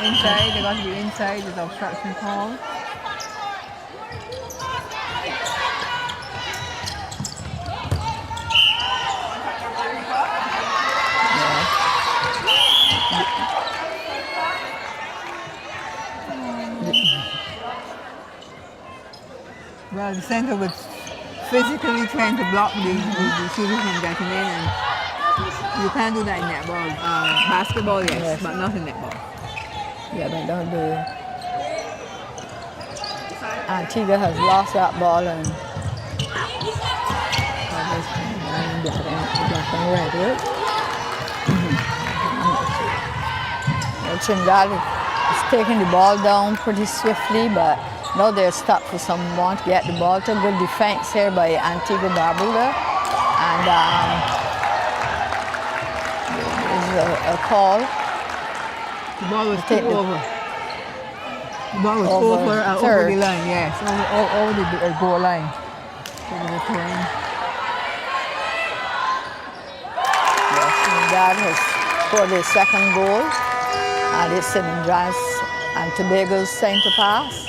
Inside, they're going to be inside with obstruction call. Well, the center was physically trying to block the shooters from getting in, and you can't do that in netball. Basketball, yes, but not in netball. Yeah, but don't do it. Antigua has lost that ball and black and red, right? Trinidad is taking the ball down pretty swiftly, but now they're stuck for someone to get the ball to. Good defense here by Antigua Barbuda. And there's a call. The ball was tipped over. The ball was over the line, yes, over the goal line. Trinidad has scored their second goal, and it's Trinidad and Tobago's center pass.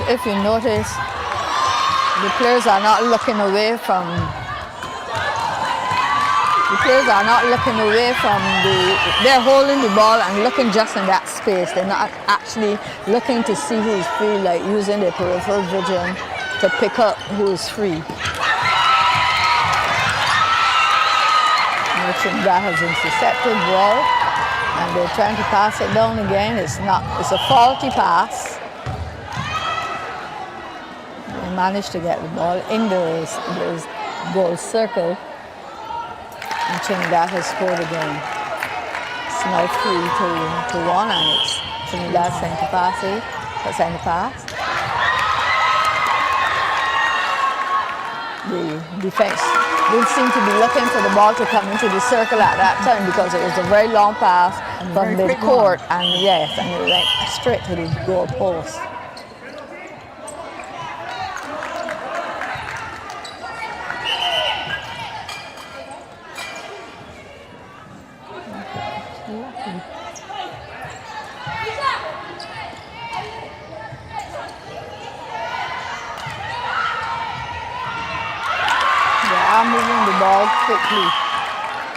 If you notice, the players are not looking away from. They're holding the ball and looking just in that space. They're not actually looking to see who's free, like using their peripheral vision to pick up who's free. Trinidad has intercepted the ball, and they're trying to pass it down again. It's a faulty pass. They managed to get the ball in the goal circle, and Trinidad has scored again. It's now 3-1, and it's Trinidad center pass. The defense didn't seem to be looking for the ball to come into the circle at that time because it was a very long pass from mid-court, and yes, and it went straight to the goal post. I'm moving the ball quickly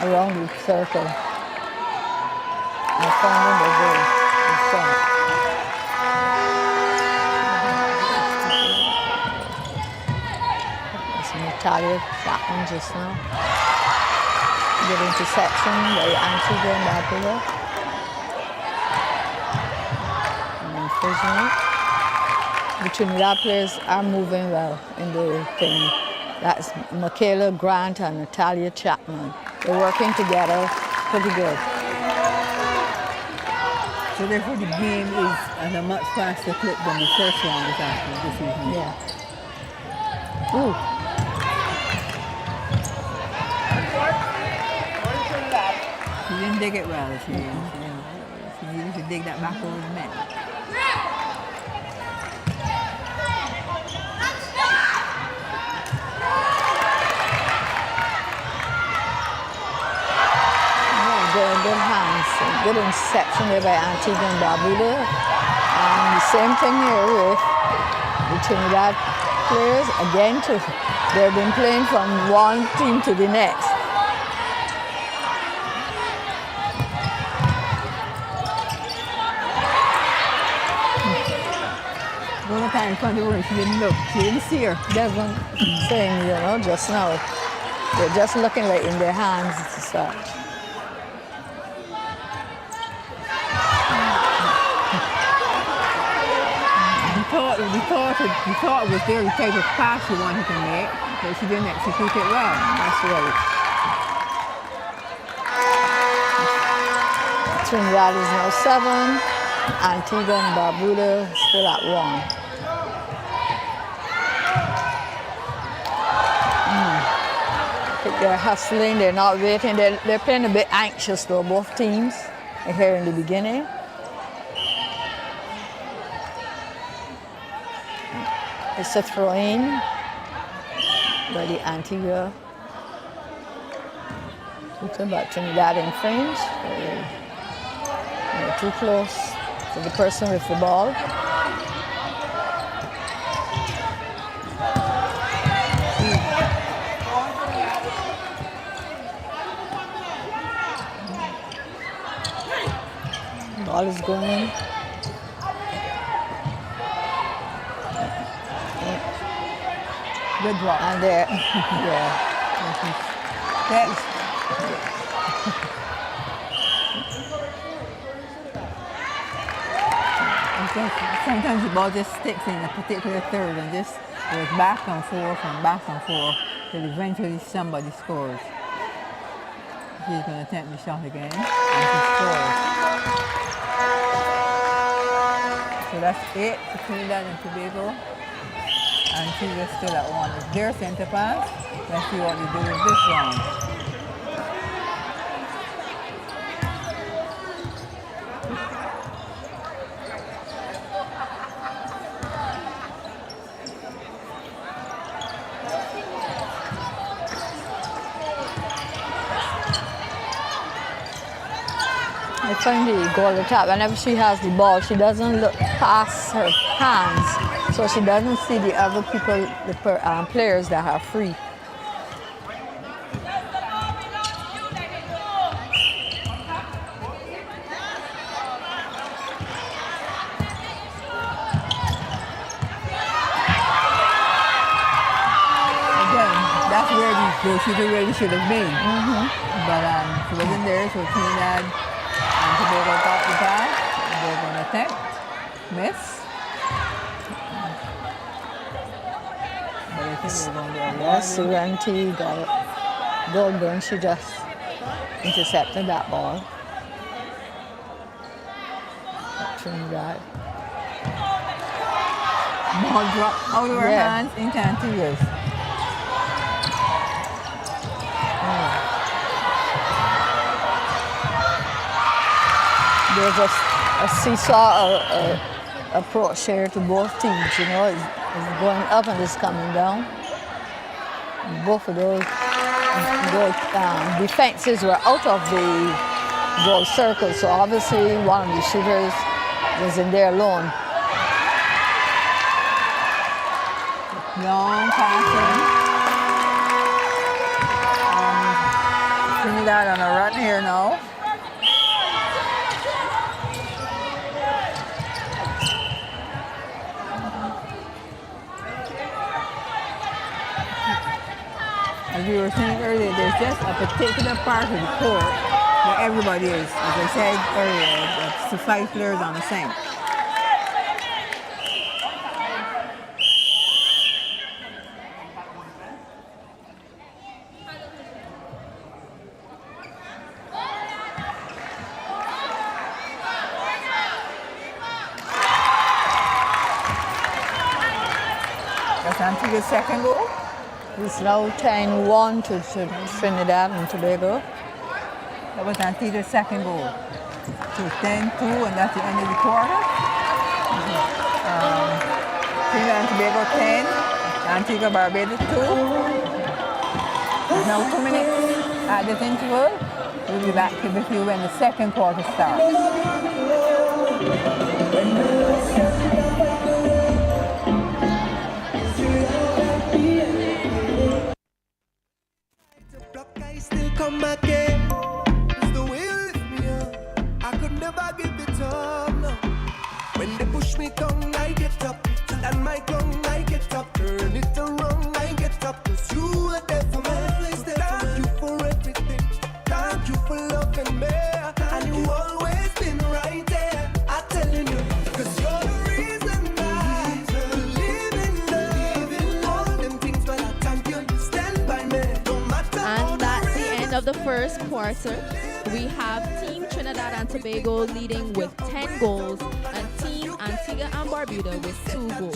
around the circle and finding the goal in front. It's Natalia Chapman just now. Good interception by Antigua and Barbuda. And unfortunately, the Trinidad players are moving well in the thing. That's Michaela Grant and Natalia Chapman. They're working together pretty good. So therefore the game is at a much faster clip than the first round this evening. Yeah. Ooh. She didn't dig it well. She needed to dig that back over the net. Good hands, good interception there by Antigua and Barbuda. And the same thing here with the Trinidad players. Again, they've been playing from one team to the next. One time in front of her, she didn't look. She didn't see her. That's one thing, just now. They're just looking like in their hands to start. We thought it was the type of pass she wanted to make, but she didn't execute it well. That's right. Trinidad is now 7, Antigua and Barbuda still at 1. I think they're hustling, they're not waiting, they're playing a bit anxious though, both teams here in the beginning. It's a throw-in by the Antigua. But Trinidad infringed. They're too close to the person with the ball. Ball is going. Good drop. And there, yeah. Sometimes the ball just sticks in a particular third and just goes back and forth till eventually somebody scores. She's going to attempt the shot again and she scores. So that's 8 for Trinidad and Tobago. Antigua still at 1. It's their center pass. Let's see what they do with this one. I find the goal attack. Whenever she has the ball, she doesn't look past her hands, so she doesn't see the other people, the players that are free. Again, that's where the shooter really should have been. But she wasn't there, so Trinidad and Tobago got the pass. They're going to attempt. Miss. But I think they're going to be Yes, Antigua got it. Goldburn, she just intercepted that ball. Trinidad. Ball dropped out of her hands into Antigua's. There's a seesaw approach here to both teams, you know, it's going up and it's coming down. Both of those defenses were out of the goal circle, so obviously one of the shooters was in there alone. Long passing. Trinidad on a run here now. As we were saying earlier, there's just a particular part of the court where everybody is. As I said earlier, it's the 5 players on the same. That's Antigua's second goal. It's now 10-1 to Trinidad and Tobago. That was Antigua's second goal. So 10-2, and that's the end of the quarter. Trinidad and Tobago 10, Antigua Barbuda 2. There's now 2 minutes at this interval. We'll be back with you when the second quarter starts. Come again, it's the way you lift me up. I could never give it up, no. When they push me down, I get up. And my tongue, I get up. Turn it around, I get up. Cause you are there for me. Thank you for everything. Thank you for loving me. And you always been right there. I'm telling you, cause you're the reason I believe in love. All them things, but I thank you. Stand by me. Don't matter how Of the first quarter, we have Team Trinidad and Tobago leading with 10 goals and Team Antigua and Barbuda with 2 goals.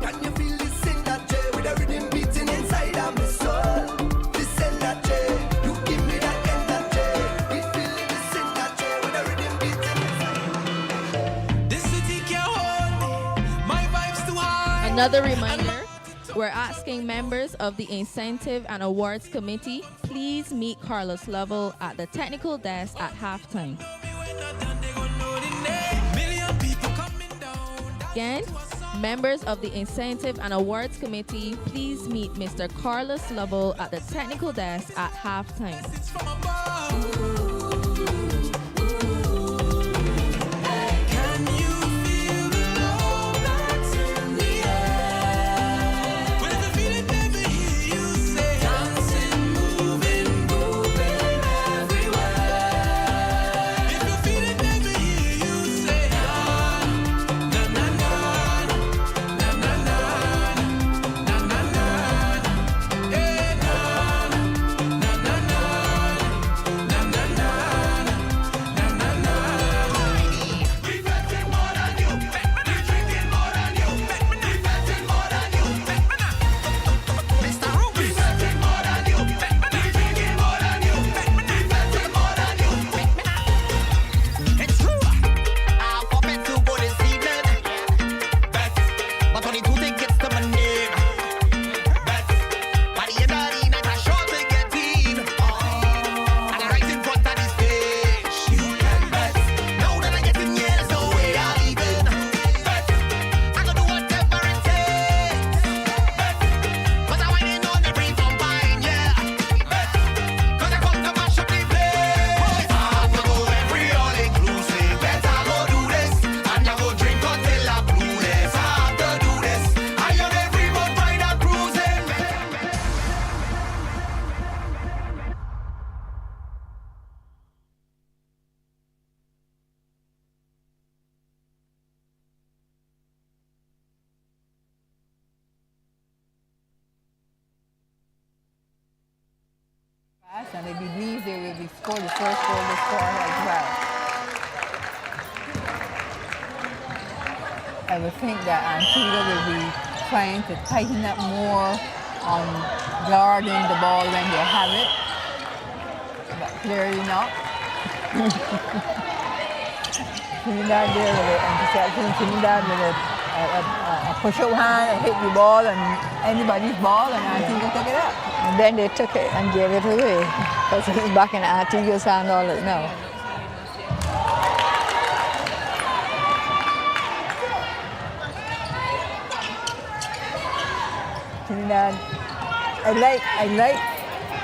Can you feel this energy with the rhythm beating inside of my soul? This energy, you give me that energy. We feel this energy with the rhythm beating inside. This city can't hold me. My vibe's too high. Another reminder, we're asking members of the Incentive and Awards Committee, please meet Carlos Lovell at the technical desk at halftime. Again, members of the Incentive and Awards Committee, please meet Mr. Carlos Lovell at the technical desk at halftime. but only 2 tickets to my name. Bet, by the end of the night, I'm sure to get in. And I'm right in front of the stage. You can bet. Now that I get in here, there's no way I'm leaving. Bet, I can do whatever it takes. Bet, but I'm waiting on every vampire, yeah. Bet, cause I come to mash up the place. I have to go every all inclusive. Bet I go do this, and I go drink until I'm clueless. I have to do this. I on every boat ride I'm cruising. And I believe they will be scored the first goal they score as well. I would think that Antigua will be trying to tighten up more on guarding the ball when they have it, but clearly not. Trinidad there with an interception. Trinidad with a push-up hand and hit the ball and anybody's ball, and Antigua took it up. And then they took it and gave it away because it's back in Antigua's hand all it now. Trinidad, I like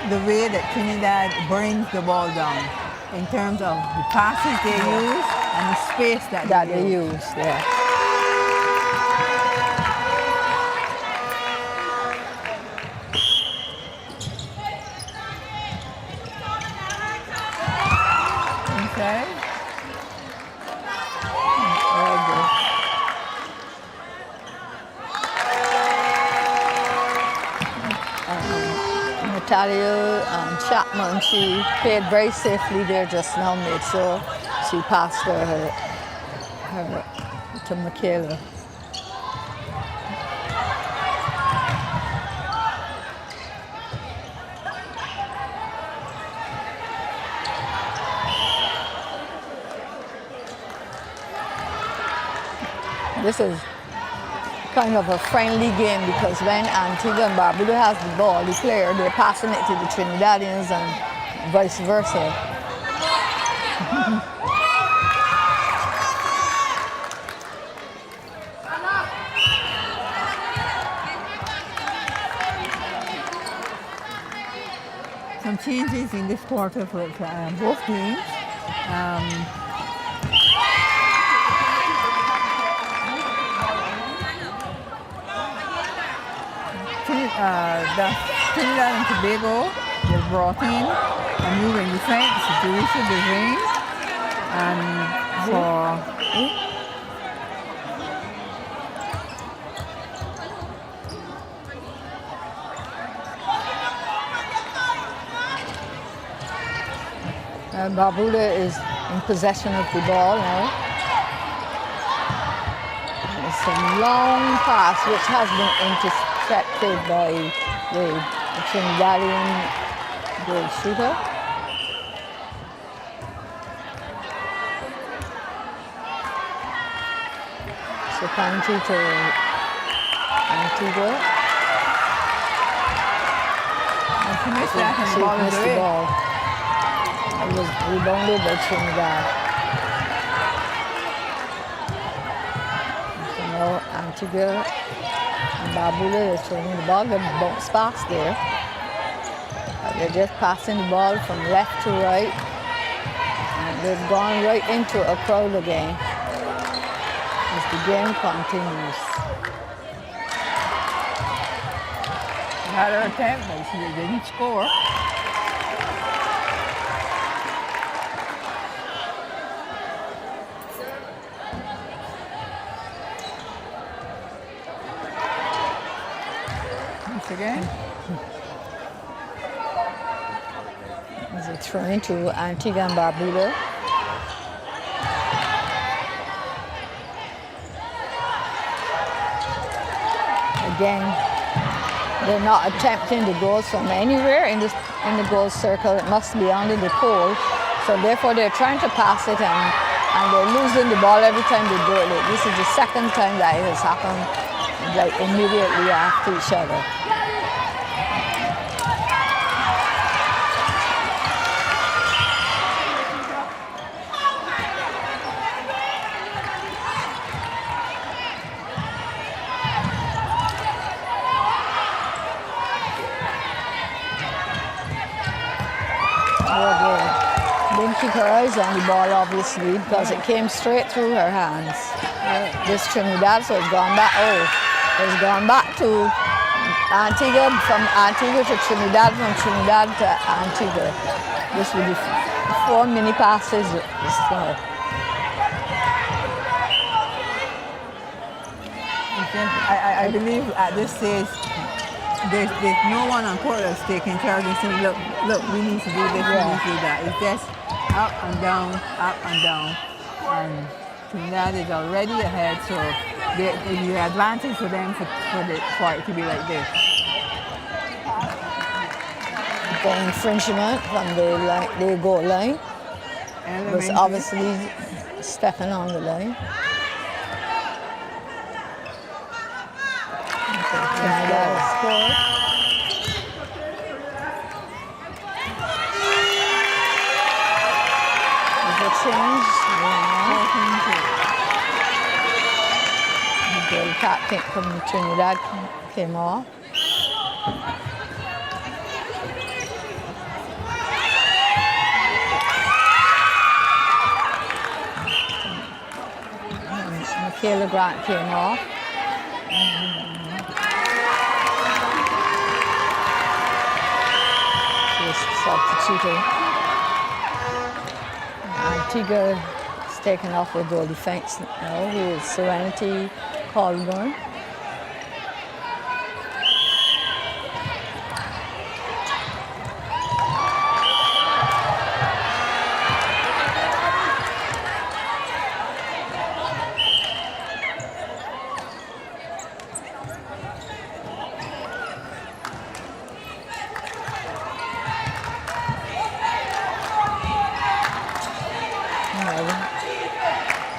the way that Trinidad brings the ball down in terms of the passes they use and the space that they use. Yeah. Okay. Natalia Chapman, she played very safely there just now, made sure she passed her to Michaela. This is kind of a friendly game because when Antigua and Barbuda has the ball, the player, they're passing it to the Trinidadians and vice versa. Some changes in this quarter for both teams. Trinidad and Tobago was brought in a new wing defense, Lucia Vs and for Barbuda is in possession of the ball now. It's a long pass which has been intercepted by the Trinidadian goal shooter. So penalty to Antigua. She missed that and the ball was away. It was rebounded by Trinidad. So now Antigua and Barbuda is throwing the ball. They bounce past there. They're just passing the ball from left to right. And they've gone right into a crowd again as the game continues. She had her attempt, but she didn't score. Again. As it's thrown to Antigua and Barbuda. Again, they're not attempting the goals from anywhere in the goal circle. It must be under the pole. So therefore they're trying to pass it and And they're losing the ball every time they do it. This is the second time that it has happened, like immediately after each other. Didn't keep her eyes on the ball, obviously, because it came straight through her hands. This Trinidad, so it's gone back. Oh, it's gone back to Antigua, from Antigua to Trinidad, from Trinidad to Antigua. This will be 4 mini passes. I believe at this stage, there's no one on court that's taking charge and saying, look, we need to do this, we need to do that. It's just up and down, up and down. And Trinidad is already ahead, so it'll be an advantage for them for it to be like this. The infringement from the goal line was obviously stepping on the line. Trinidad has scored. There's a change. The captain from Trinidad came off. Michaela Grant came off. Substituting. Antigua is taken off with goal defense now with Serenity Colburn.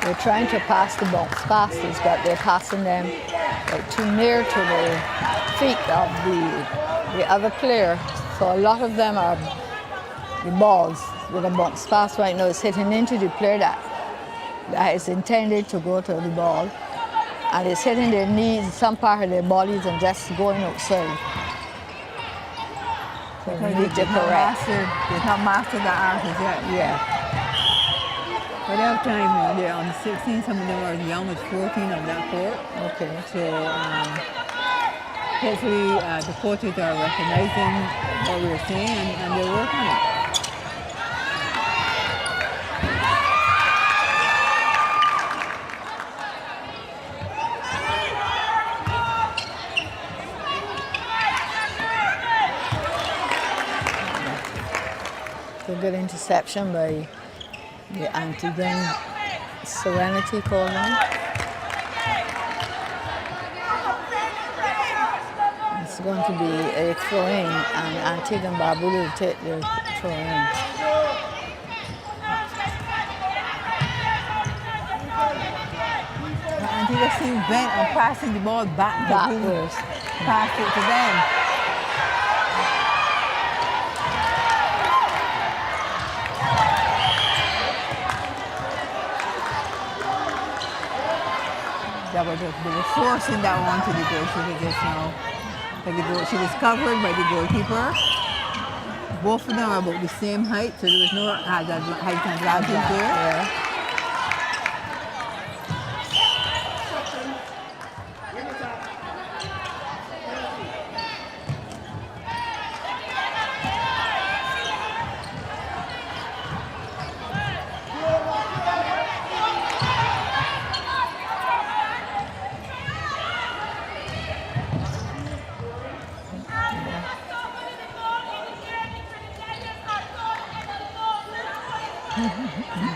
They're trying to pass the bounce passes, but they're passing them like too near to the feet of the other player. So a lot of them are the balls with a bounce pass right now is hitting into the player that is intended to go to the ball, and it's hitting their knees, some part of their bodies, and just going outside. So we need to correct. They've not mastered the art as yet. Yeah. But they have time, they're on 16, some of them are as young as 14 on that court. Okay. So hopefully the coaches are recognizing what we're saying and they're working on it. A good interception by the Antiguan Serenity Coleman. It's going to be a throw-in, and Antigua and Barbuda will take the throw-in. Antigua seems bent on passing the ball backwards. Pass it to them. They were forcing that one to the goalkeeper just now. She was covered by the goalkeeper. Both of them are about the same height, so there was no height advantage there. Yeah.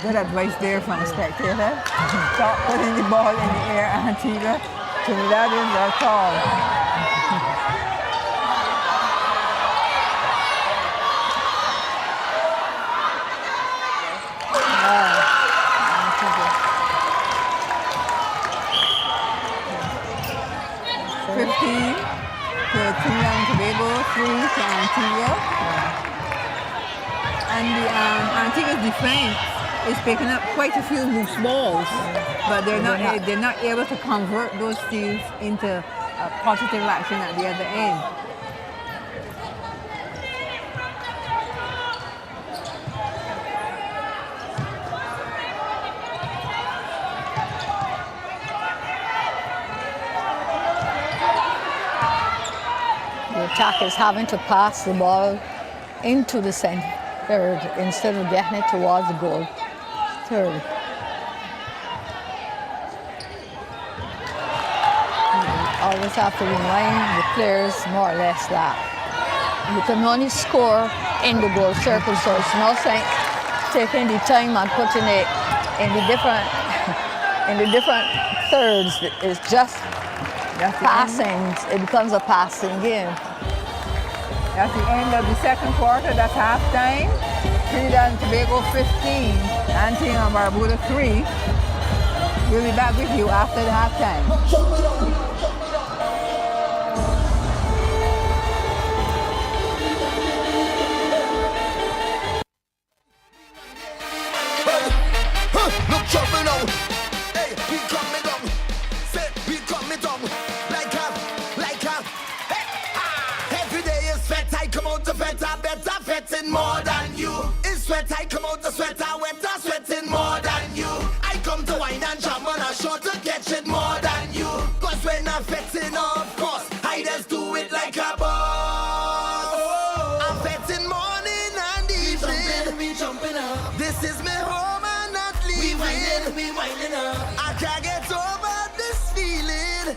Good advice there from a spectator. Stop putting the ball in the air, Antigua. Trinidad is our call. to Trinidad and Tobago, 3 to Antigua. And the Antigua's defense is picking up quite a few loose balls, but they're not able to convert those steals into positive action at the other end. The attack is having to pass the ball into the center third instead of getting it towards the goal third. You always have to remind the players more or less that you can only score in the goal circle, so it's not like taking the time and putting it in the different thirds. It's just passing. It becomes a passing game. At the end of the second quarter, that's halftime. Trinidad and Tobago 15, Antigua and Barbuda 3. We'll be back with you after the halftime. No trouble now. Hey, we coming down. Say, we coming down. Like a. Hey, every day is sweat. I come out to vet. I better fetting more than you. It's sweat. I come out to sweat. I wetter sweating more than you. I come to wine and jam on a short to catch it more than you. Cause when I'm fetting, of course, I just do it like a boss. I'm fetting morning and evening. We jumping up. This is my home and not leaving. We winding up. I can't get over this feeling.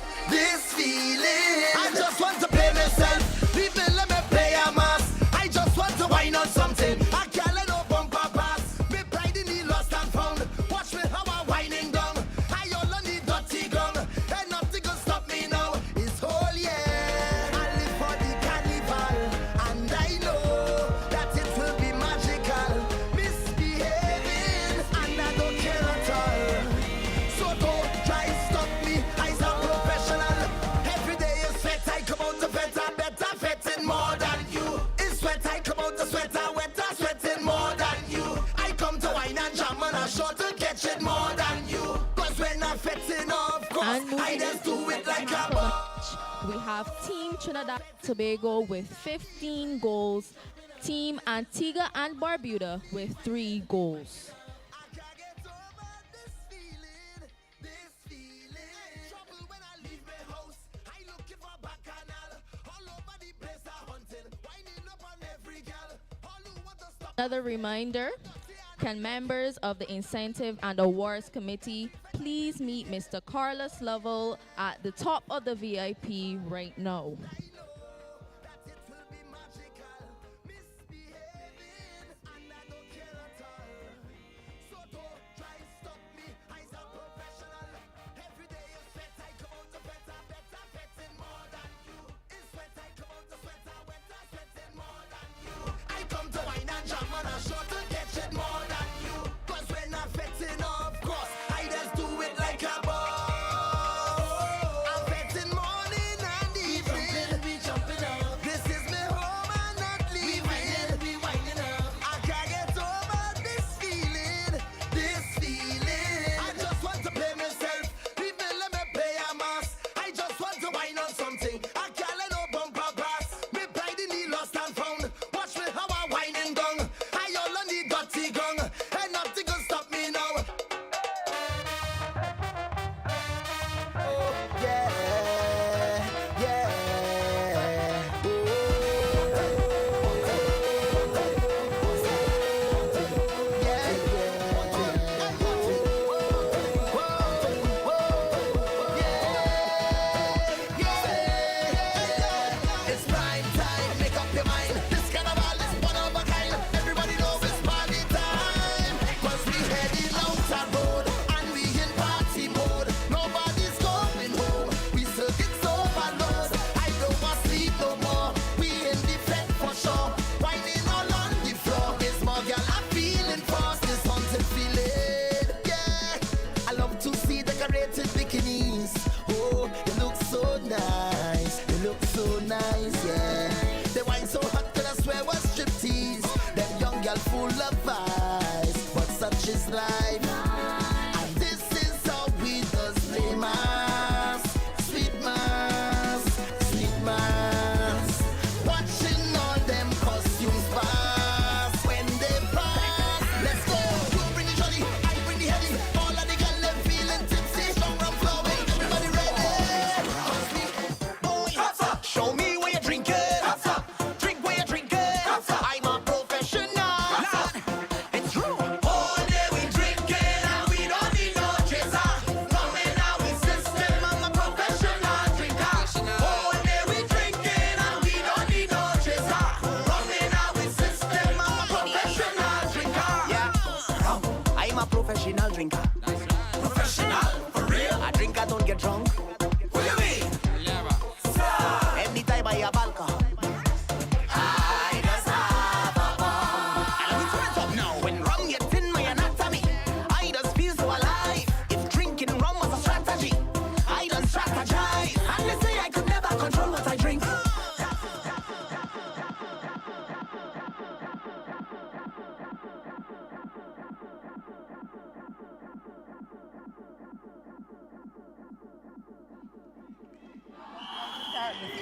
I just want to play myself. Leave me, let me play a mass. I just want to wine on something. I can't let no bumper pass. Me pride in the lost and found. Watch me how I'm winding down. I all need dirty gum. And nothing can stop me now. It's whole year. I live for the carnival. And I know that it will be magical. Misbehaving. And I don't care at all. So don't try stop me. I'm professional. Every day is sweat. I come out to vet. I better fetting more than you. It's sweat. I come out to sweat. I wetter sweating more than you. I come to wine and jam on a short to catch it more than you. Cause when I'm fetting, of course, I just do it like a boss. We have Team Trinidad and Tobago with 15 goals, Team Antigua and Barbuda with 3 goals. Another reminder, can members of the Incentive and Awards Committee please meet Mr. Carlos Lovell at the top of the VIP right now.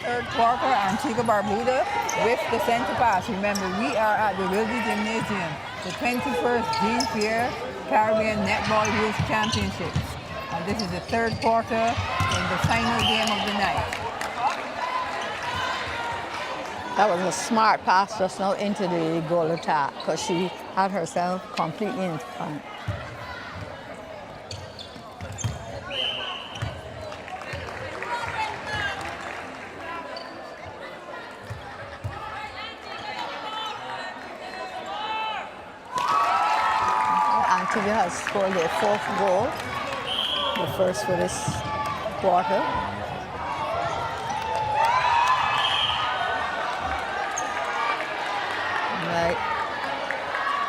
third quarter. Antigua Barbuda with the center pass. Remember, we are at the Wilde Gymnasium, the 21st Pierre Caribbean Netball Youth Championships. And this is the third quarter in the final game of the night. That was a smart pass just now into the goal attack because she had herself completely in front. Antigua has scored their fourth goal, the first for this quarter. Right.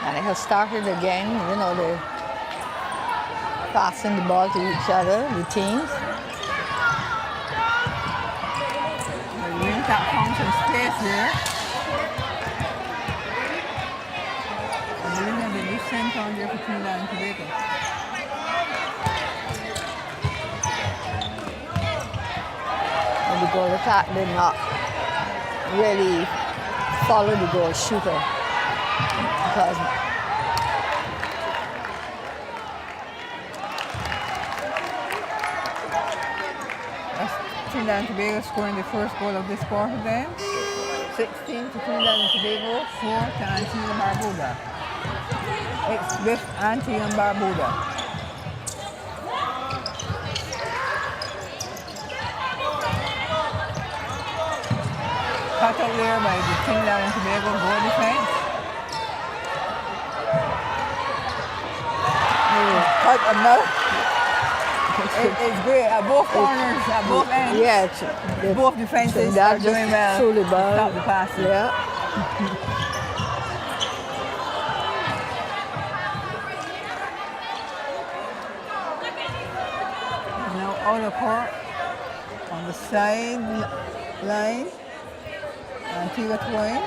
And it has started again, you know, they're passing the ball to each other, the teams. The wing that found some space there. And the wing of the new center on there for Trinidad and Tobago. And the goal attack did not really follow the goal shooter because that's Trinidad and Tobago scoring the first goal of this quarter then. 16 to Trinidad and Tobago, 4 to Antigua and Barbuda. It's with Antigua and Barbuda. Cut out there by the Trinidad and Tobago goal defense. Cut another. It's great at both corners, at both ends. Yeah, both defenses are doing well. Truly well. Stop the passes. Yeah. Now out of court on the side line. Antigua throwing.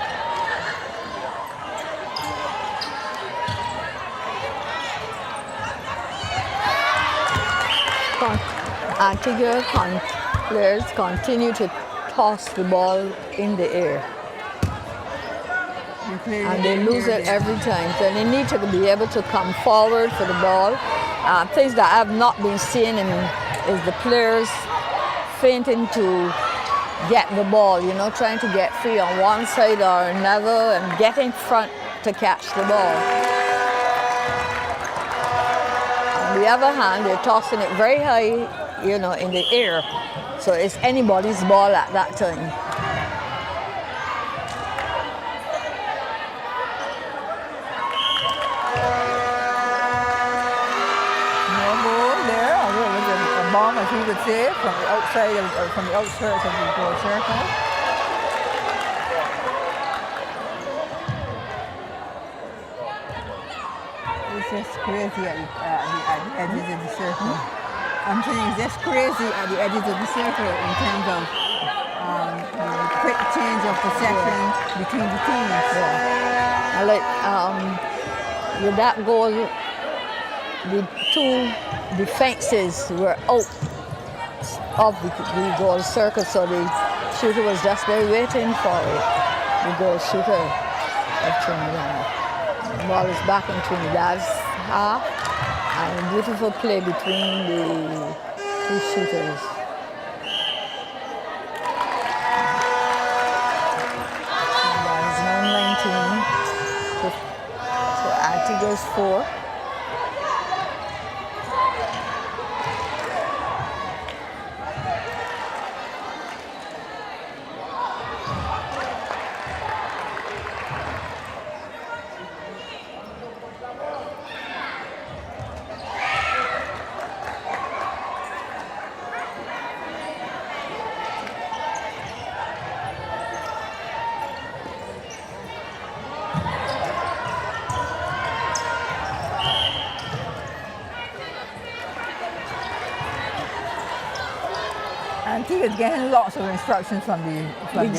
Antigua players continue to toss the ball in the air. And they lose it every time. So they need to be able to come forward for the ball. Things that I have not been seeing is the players feinting to get the ball, you know, trying to get free on one side or another and get in front to catch the ball. On the other hand, they're tossing it very high, you know, in the air. So it's anybody's ball at that time. No goal there, although it was a bomb, as we would say, from the outside, from the outskirts of the goal circle. It's just crazy at the edges of the circle. I'm saying it's just crazy at the edges of the circle in terms of the quick change of possession between the teams. Yeah. Like with that goal, the two defenses were out of the goal circle, so the shooter was just there waiting for it. The goal shooter of Trinidad. The ball is back in Trinidad's half, and a beautiful play between the two shooters. That is now 19 to Antigua's 4. Antigua's getting lots of instructions from the crowd.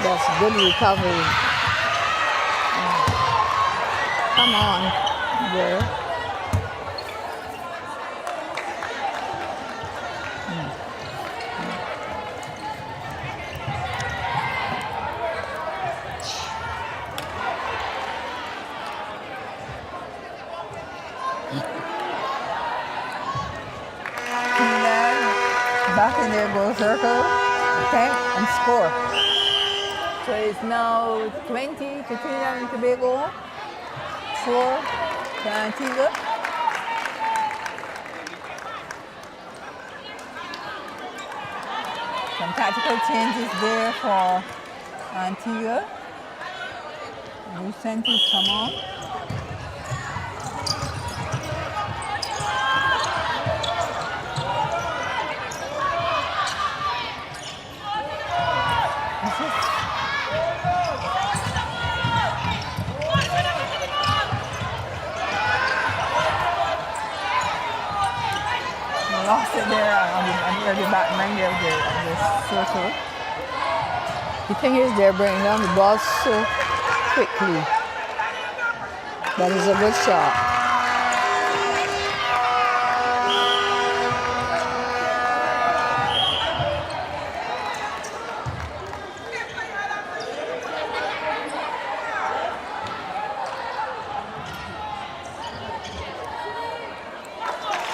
That's good recovery. Come on, girl. Back in their goal circle, attempt and score. So it's now 20 to Trinidad and Tobago, 4 to Antigua. Some tactical changes there for Antigua. New centers come on. Lost it there on the back nine of the circle. The thing is, they're bringing down the ball so quickly. That is a good shot.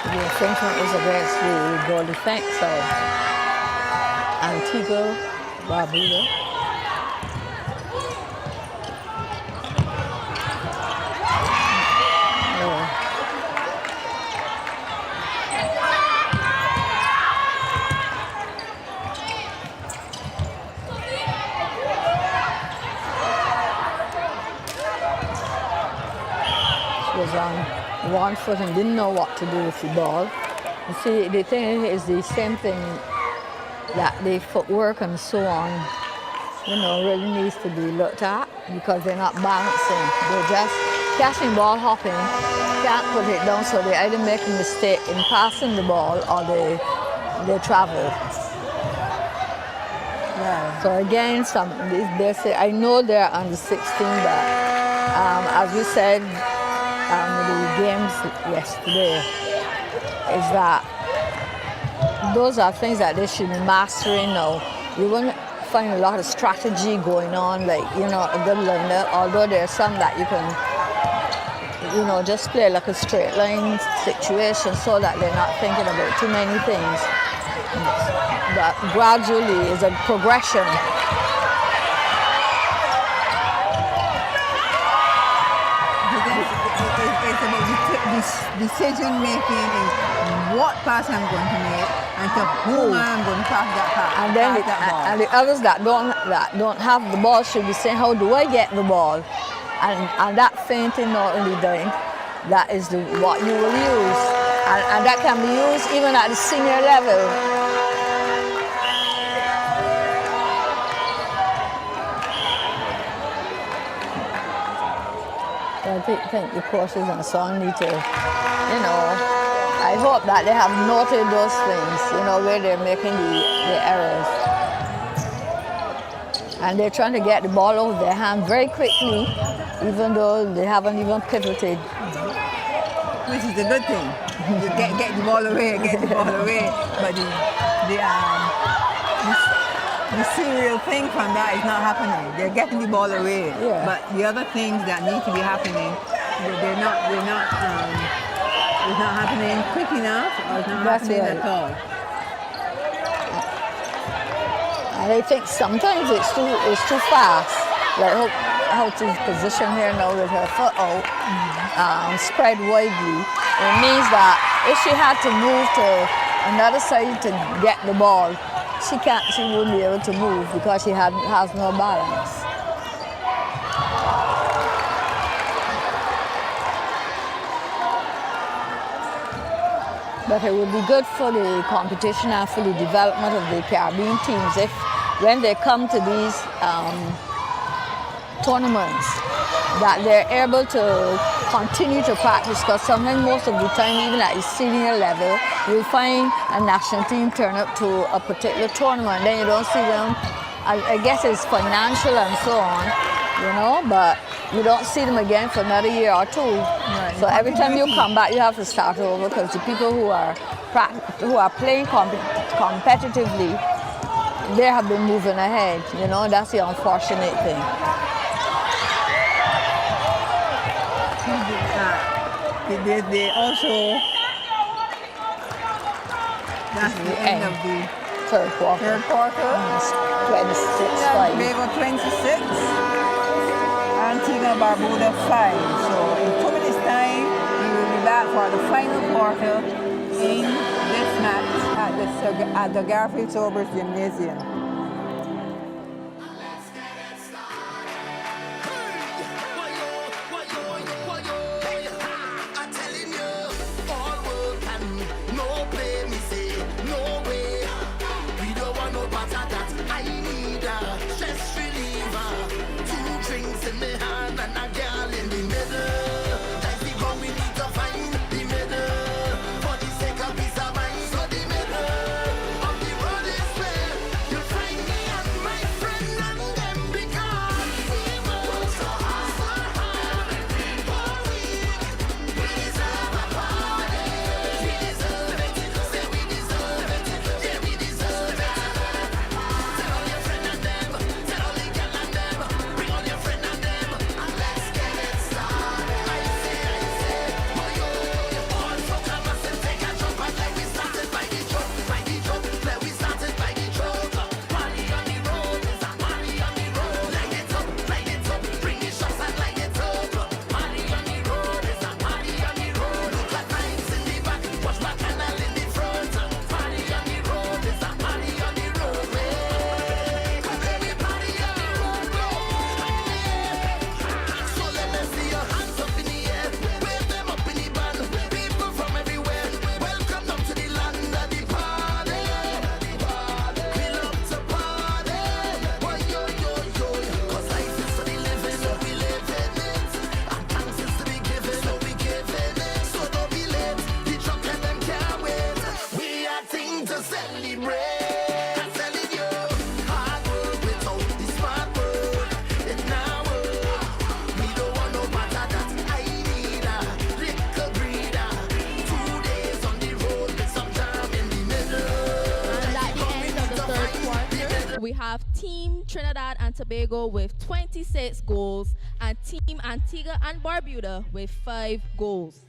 The infringement is against the goal defense of Antigua, Barbuda. She was on one foot and didn't know what to do with the ball. You see, the thing is the same thing that the footwork and so on, you know, really needs to be looked at because they're not balancing. They're just catching ball hopping, can't put it down, so they either make a mistake in passing the ball or they travel. Yeah. So again, they say, I know they're under 16, but as we said, the games yesterday, is that those are things that they should be mastering now. You won't find a lot of strategy going on, like, you know, a good learner, although there's some that you can, you know, just play like a straight line situation so that they're not thinking about too many things. But gradually is a progression. It's about this decision making is what pass I'm going to make and to whom I'm going to pass that pass. And then and the others that don't have the ball should be saying, how do I get the ball? And that feinting not only doing, that is what you will use. And that can be used even at the senior level. I think the coaches and so on need to, you know, I hope that they have noted those things, you know, where they're making the errors. And they're trying to get the ball over their hand very quickly, even though they haven't even pivoted. Which is a good thing. get the ball away, But the serial thing from that is not happening. They're getting the ball away. Yeah. But the other things that need to be happening, it's not happening quick enough, or it's not happening at all. And I think sometimes it's too fast. Like how to position here now with her foot out, spread widely. It means that if she had to move to another side to get the ball, she wouldn't be able to move because she has no balance. But it would be good for the competition and for the development of the Caribbean teams if, when they come to these tournaments, that they're able to continue to practice, because sometimes most of the time, even at the senior level, you'll find a national team turn up to a particular tournament, then you don't see them. I guess it's financial and so on, you know, but you don't see them again for another year or two. Right. So every time you come back, you have to start over because the people who are playing competitively, they have been moving ahead. You know, that's the unfortunate thing. They also, that's the end of the third quarter. 26-5. Tobago 26, Antigua Barbuda 5. So in 2 minutes time, we will be back for the final quarter in this match at the Garfield Sobers Gymnasium. We have Team Trinidad and Tobago with 26 goals and Team Antigua and Barbuda with 5 goals.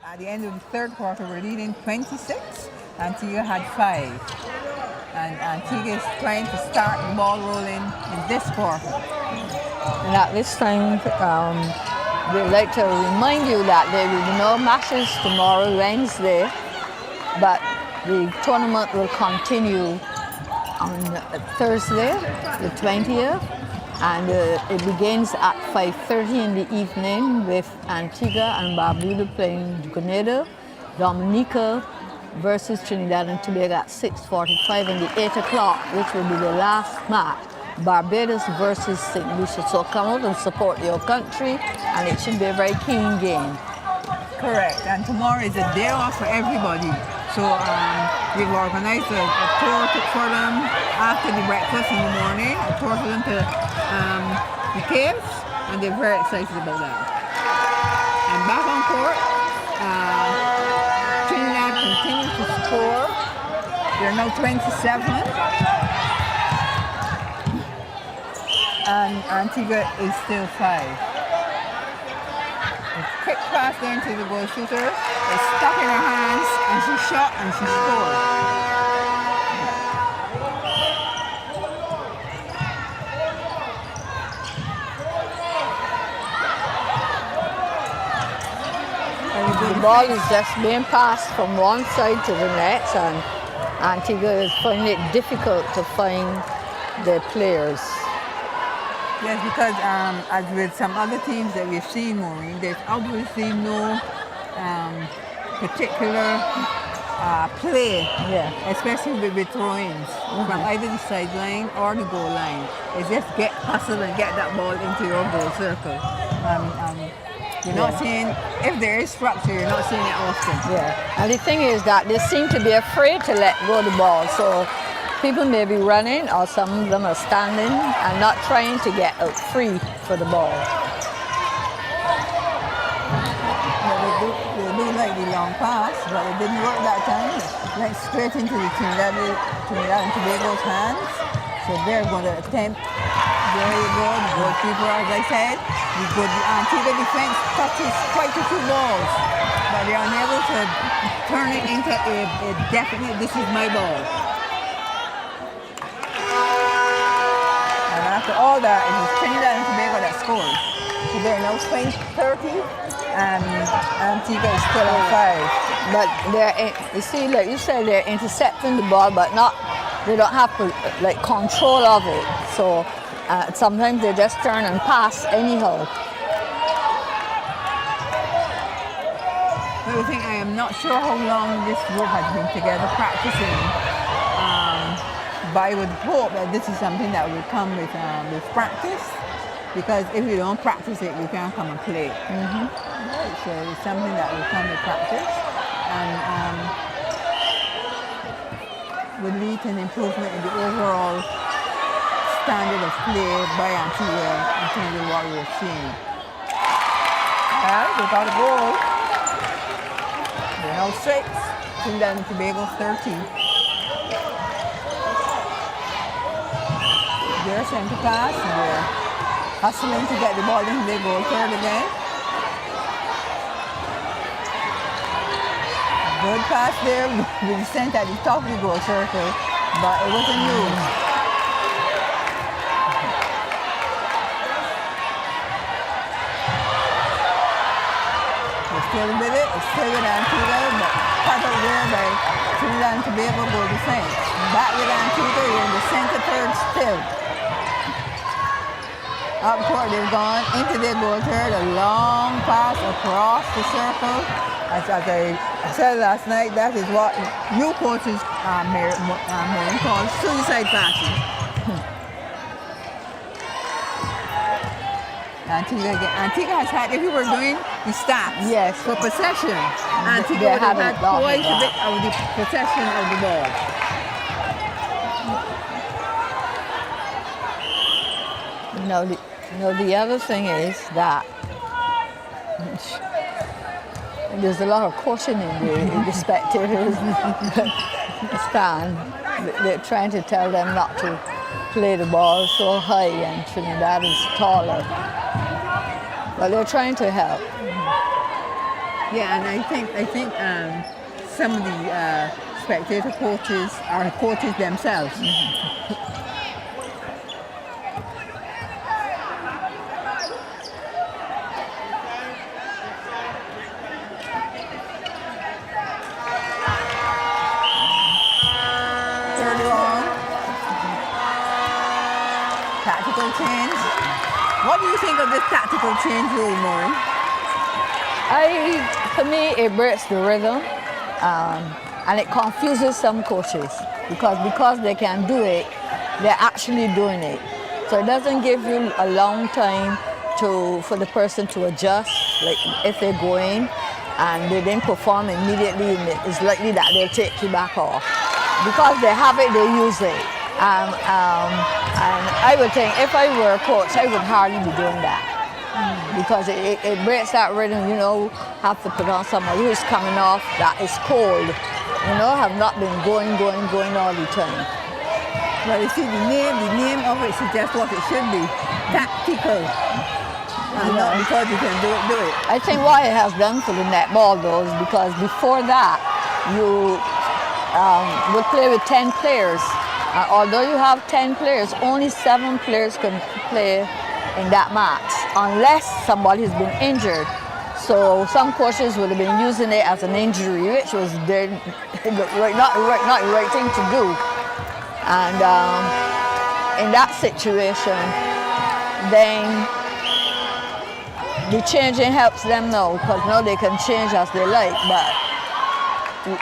At the end of the third quarter, we're leading 26. Antigua had 5. And Antigua is trying to start the ball rolling in this quarter. And at this time, we'd like to remind you that there will be no matches tomorrow, Wednesday, but the tournament will continue on Thursday, the 20th, and it begins at 5:30 in the evening with Antigua and Barbuda playing Grenada, Dominica versus Trinidad and Tobago at 6:45 in the 8 o'clock, which will be the last match, Barbados versus St. Lucia. So come out and support your country, and it should be a very keen game. Correct, and tomorrow is a day off for everybody. So we've organized a tour for them after the breakfast in the morning, a tour for them to the caves, and they're very excited about that. And back on court, Trinidad continues to score. They're now 27. And Antigua is still 5. A quick pass there to the goal shooter. It's stuck in her hands, and she shot and she scored. The ball is just being passed from one side to the next, and Antigua is finding it difficult to find their players. Yes, because as with some other teams that we've seen, Maureen, there's obviously no particular play, especially with throw-ins from either the sideline or the goal line. It's just hustle and get that ball into your goal circle. You're not seeing, if there is structure, you're not seeing it often. Yeah, and the thing is that they seem to be afraid to let go of the ball, so people may be running, or some of them are standing and not trying to get out free for the ball. They do like the long pass, but it didn't work that time. It went straight into the Trinidad and Tobago's hands. So they're going to attempt. There you go, the goalkeeper, as I said. The Antigua defense touches quite a few balls, but they're unable to turn it into a definite, this is my ball. And after all that, it was Trinidad and Tobago that scored. So they're now 30, and Antigua is still on 5. But you see, like you said, they're intercepting the ball, but they don't have like control of it. So sometimes they just turn and pass anyhow. I am not sure how long this group has been together practicing. But I would hope that this is something that will come with practice, because if you don't practice it, you can't come and play. Right, so it's something that will come with practice, and would lead to an improvement in the overall standard of play by Antigua in terms of what we're seeing. Well, they got a goal. They're now 6. Trinidad and Tobago 13. They're center pass, and they're hustling to get the ball into their goal third again. Good pass there, with the sent at the top of the goal circle, but it wasn't used. They're still with it, it's still with Antigua, but cut out there by Trinidad and Tobago goal defense. Back with Antigua, you're in the center third still. Up court, they've gone into their goal third, a long pass across the circle. As I said last night, that is what you coaches call suicide passes. Antigua has had, if you were doing the stats for possession, Antigua would have had quite a bit of the possession of the ball. The other thing is that there's a lot of caution in the spectators stand. They're trying to tell them not to play the ball so high, and Trinidad is taller. But they're trying to help. Yeah, and I think some of the spectator coaches are coaches themselves. Tactical change. What do you think of this tactical change rule, Maureen? For me, it breaks the rhythm, and it confuses some coaches because they can do it, they're actually doing it. So it doesn't give you a long time for the person to adjust, like if they're going, and they didn't perform immediately, it's likely that they'll take you back off. Because they have it, they use it. And I would think if I were a coach, I would hardly be doing that. Because it breaks that rhythm, you know, have to put on somebody who's coming off that is cold, you know, have not been going all the time. Well, you see, the name of it suggests what it should be, tactical. And not because you can do it. I think what it has done for the netball though is because before that, you would play with 10 players. Although you have 10 players, only 7 players can play in that match unless somebody has been injured. So some coaches would have been using it as an injury, which was not the right thing to do. And in that situation, then the changing helps them now, because now they can change as they like. But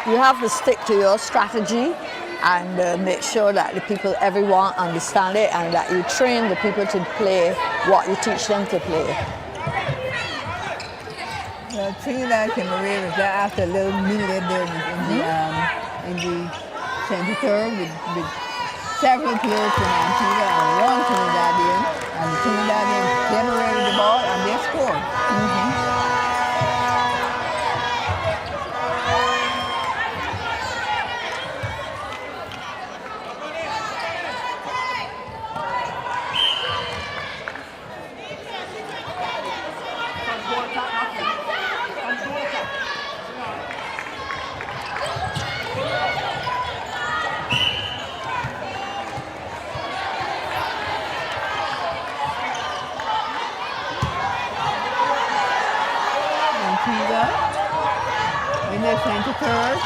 you have to stick to your strategy and make sure that the people, everyone understand it, and that you train the people to play what you teach them to play. Well, Trinidad came away with that after a little minute there in the 23rd with several players from Antigua and one Trinidadian, and the Trinidadian came away with the ball and they scored. In the 23rd,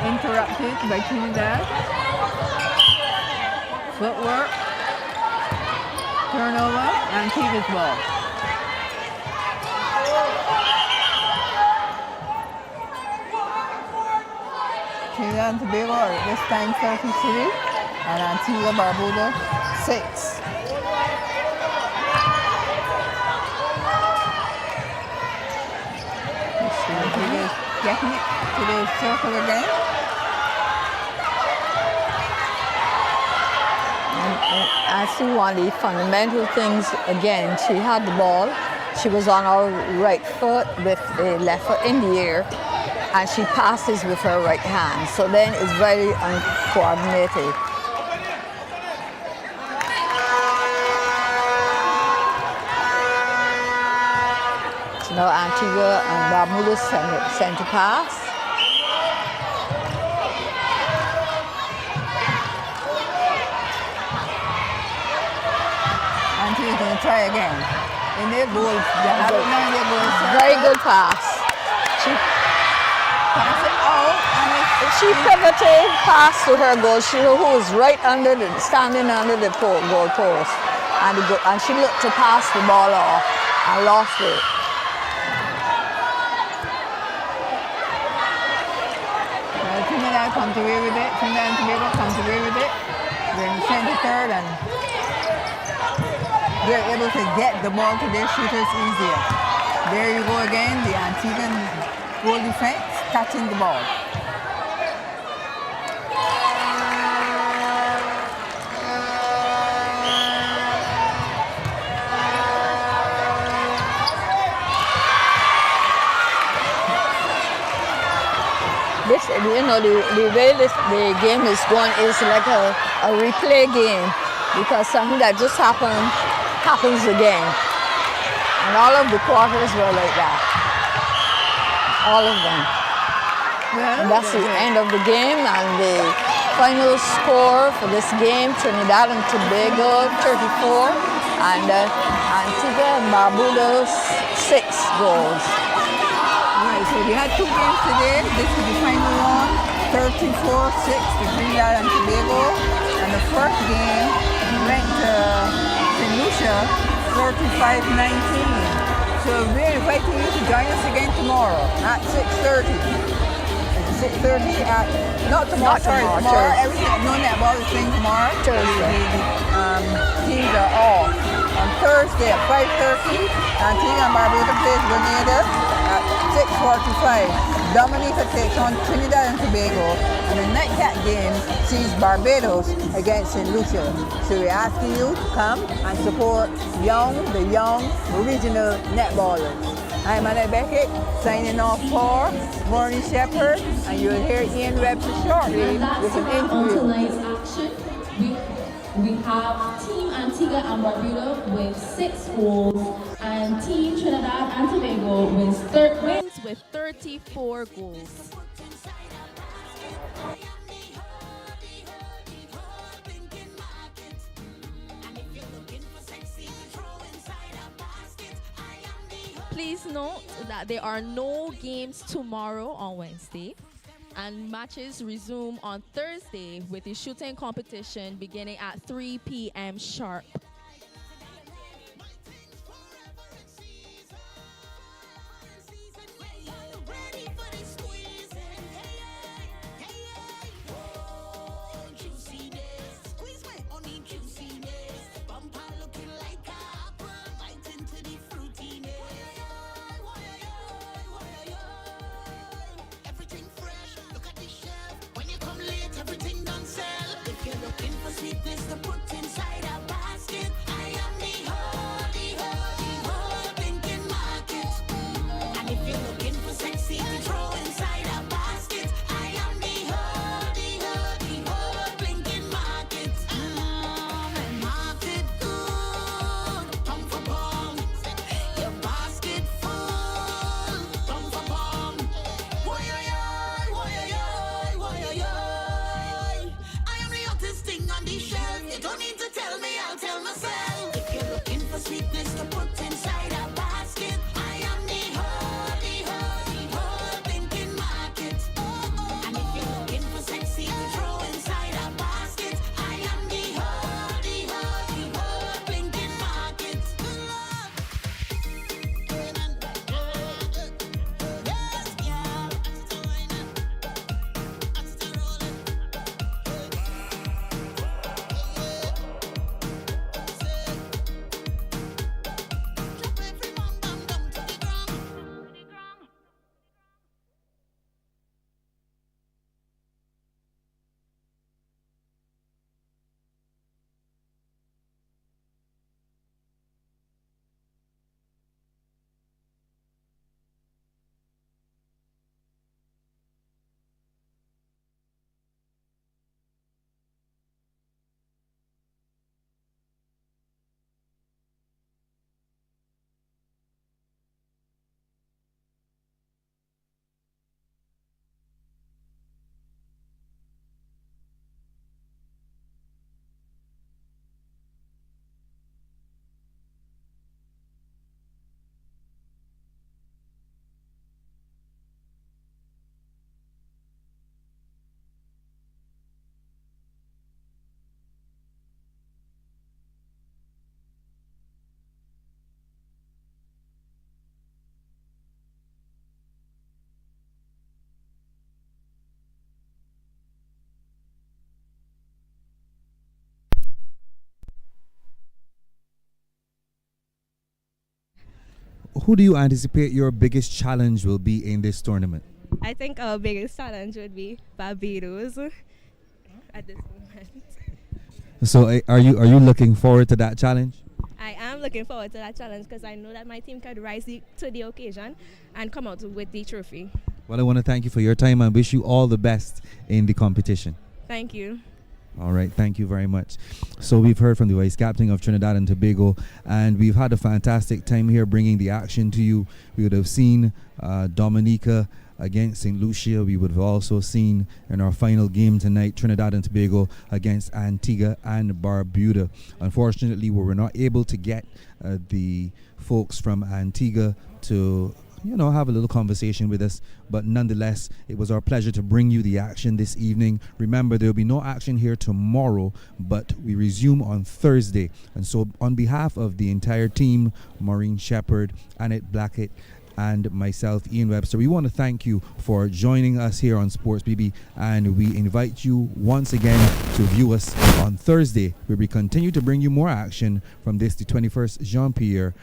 interrupted by Trinidad. Footwork, turnover, Antigua's ball. Trinidad and Tobago are at this time 33, and Antigua Barbuda 6. Getting it to the circle again. I see one of the fundamental things again. She had the ball. She was on her right foot with the left foot in the air, and she passes with her right hand. So then it's very uncoordinated. Now Antigua and Barbuda sent a pass. Antigua's going to try again. In their goal, they have it now in their goal. Very good pass. She pass it out, and she pivoted pass to her goal. She who was right under standing under the goal post, and she looked to pass the ball off and lost it. Trinidad comes away with it. Trinidad and Tobago comes away with it. They're in the 23rd, and they're able to get the ball to their shooters easier. There you go again, the Antiguan goal defense touching the ball. This, you know, the way the game is going is like a replay game, because something that just happens again. And all of the quarters were like that. All of them. And that's the end of the game, and the final score for this game, Trinidad and Tobago 34, and Antigua and Barbuda 6 goals. Right, so we had 2 games today. This is the final one, 34-6 to Trinidad and Tobago. And the first game went to St. Lucia, 45-19. So we're inviting you to join us again tomorrow at 6:30. 6:30 at, not tomorrow, tomorrow. Everything, no netball is playing tomorrow. Thursday. The teams are off. On Thursday at 5:30. Antigua and Barbuda plays Grenada at 6:45. Dominica takes on Trinidad and Tobago. And the nightcap game sees Barbados against St. Lucia. So we're asking you to come and support the young original netballers. I'm Anna Beckett, signing off for Maureen Shepherd, and you'll hear Ian Webster shortly And that's with an it on interview. tonight's action. We have Team Antigua and Barbuda with 6 goals, and Team Trinidad and Tobago wins with 34 goals. Please note that there are no games tomorrow on Wednesday, and matches resume on Thursday with the shooting competition beginning at 3 p.m. sharp. Sweetness to put inside a basket. I am the whole thinking market. And if you're looking for sexy to throw inside a basket, I am the whole thinking market. Market good, pound for pound. Your basket full, pound for pound. Woy-oy-oy, woy-oy-oy, woy-oy-oy. I am the hottest thing on the shelf. You don't need to tell me, I'll tell myself. If you're looking for sweetness to put inside a basket, I am the whole thinking market. And if you're looking for sexy to throw inside a basket, I am the whole thinking market. Who do you anticipate your biggest challenge will be in this tournament? I think our biggest challenge would be Barbados at this moment. So are you looking forward to that challenge? I am looking forward to that challenge because I know that my team could rise to the occasion and come out with the trophy. Well, I want to thank you for your time and wish you all the best in the competition. Thank you. All right, thank you very much. So we've heard from the vice captain of Trinidad and Tobago, and we've had a fantastic time here bringing the action to you. We would have seen Dominica against St. Lucia. We would have also seen in our final game tonight Trinidad and Tobago against Antigua and Barbuda. Unfortunately, we were not able to get the folks from Antigua to have a little conversation with us, but nonetheless it was our pleasure to bring you the action this evening. Remember, there will be no action here tomorrow, but we resume on Thursday. And so on behalf of the entire team, Maureen Shepherd, Annette Blackett, and myself, Ian Webster. We want to thank you for joining us here on Sports BB, and we invite you once again to view us on Thursday, where we continue to bring you more action from this, the 21st Jean-Pierre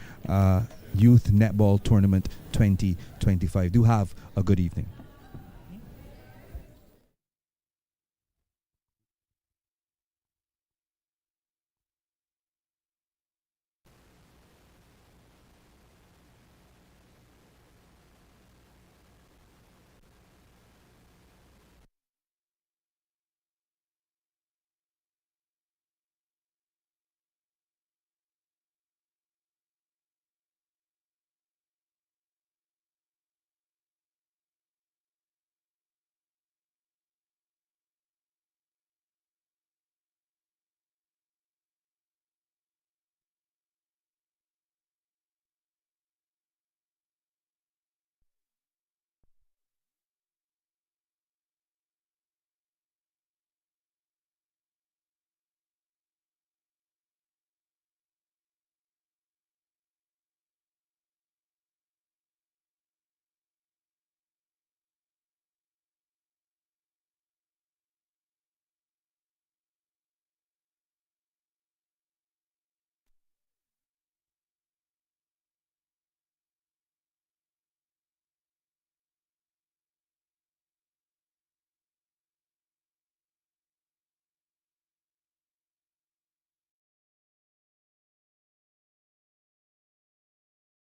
Youth Netball Tournament 2025. Do have a good evening.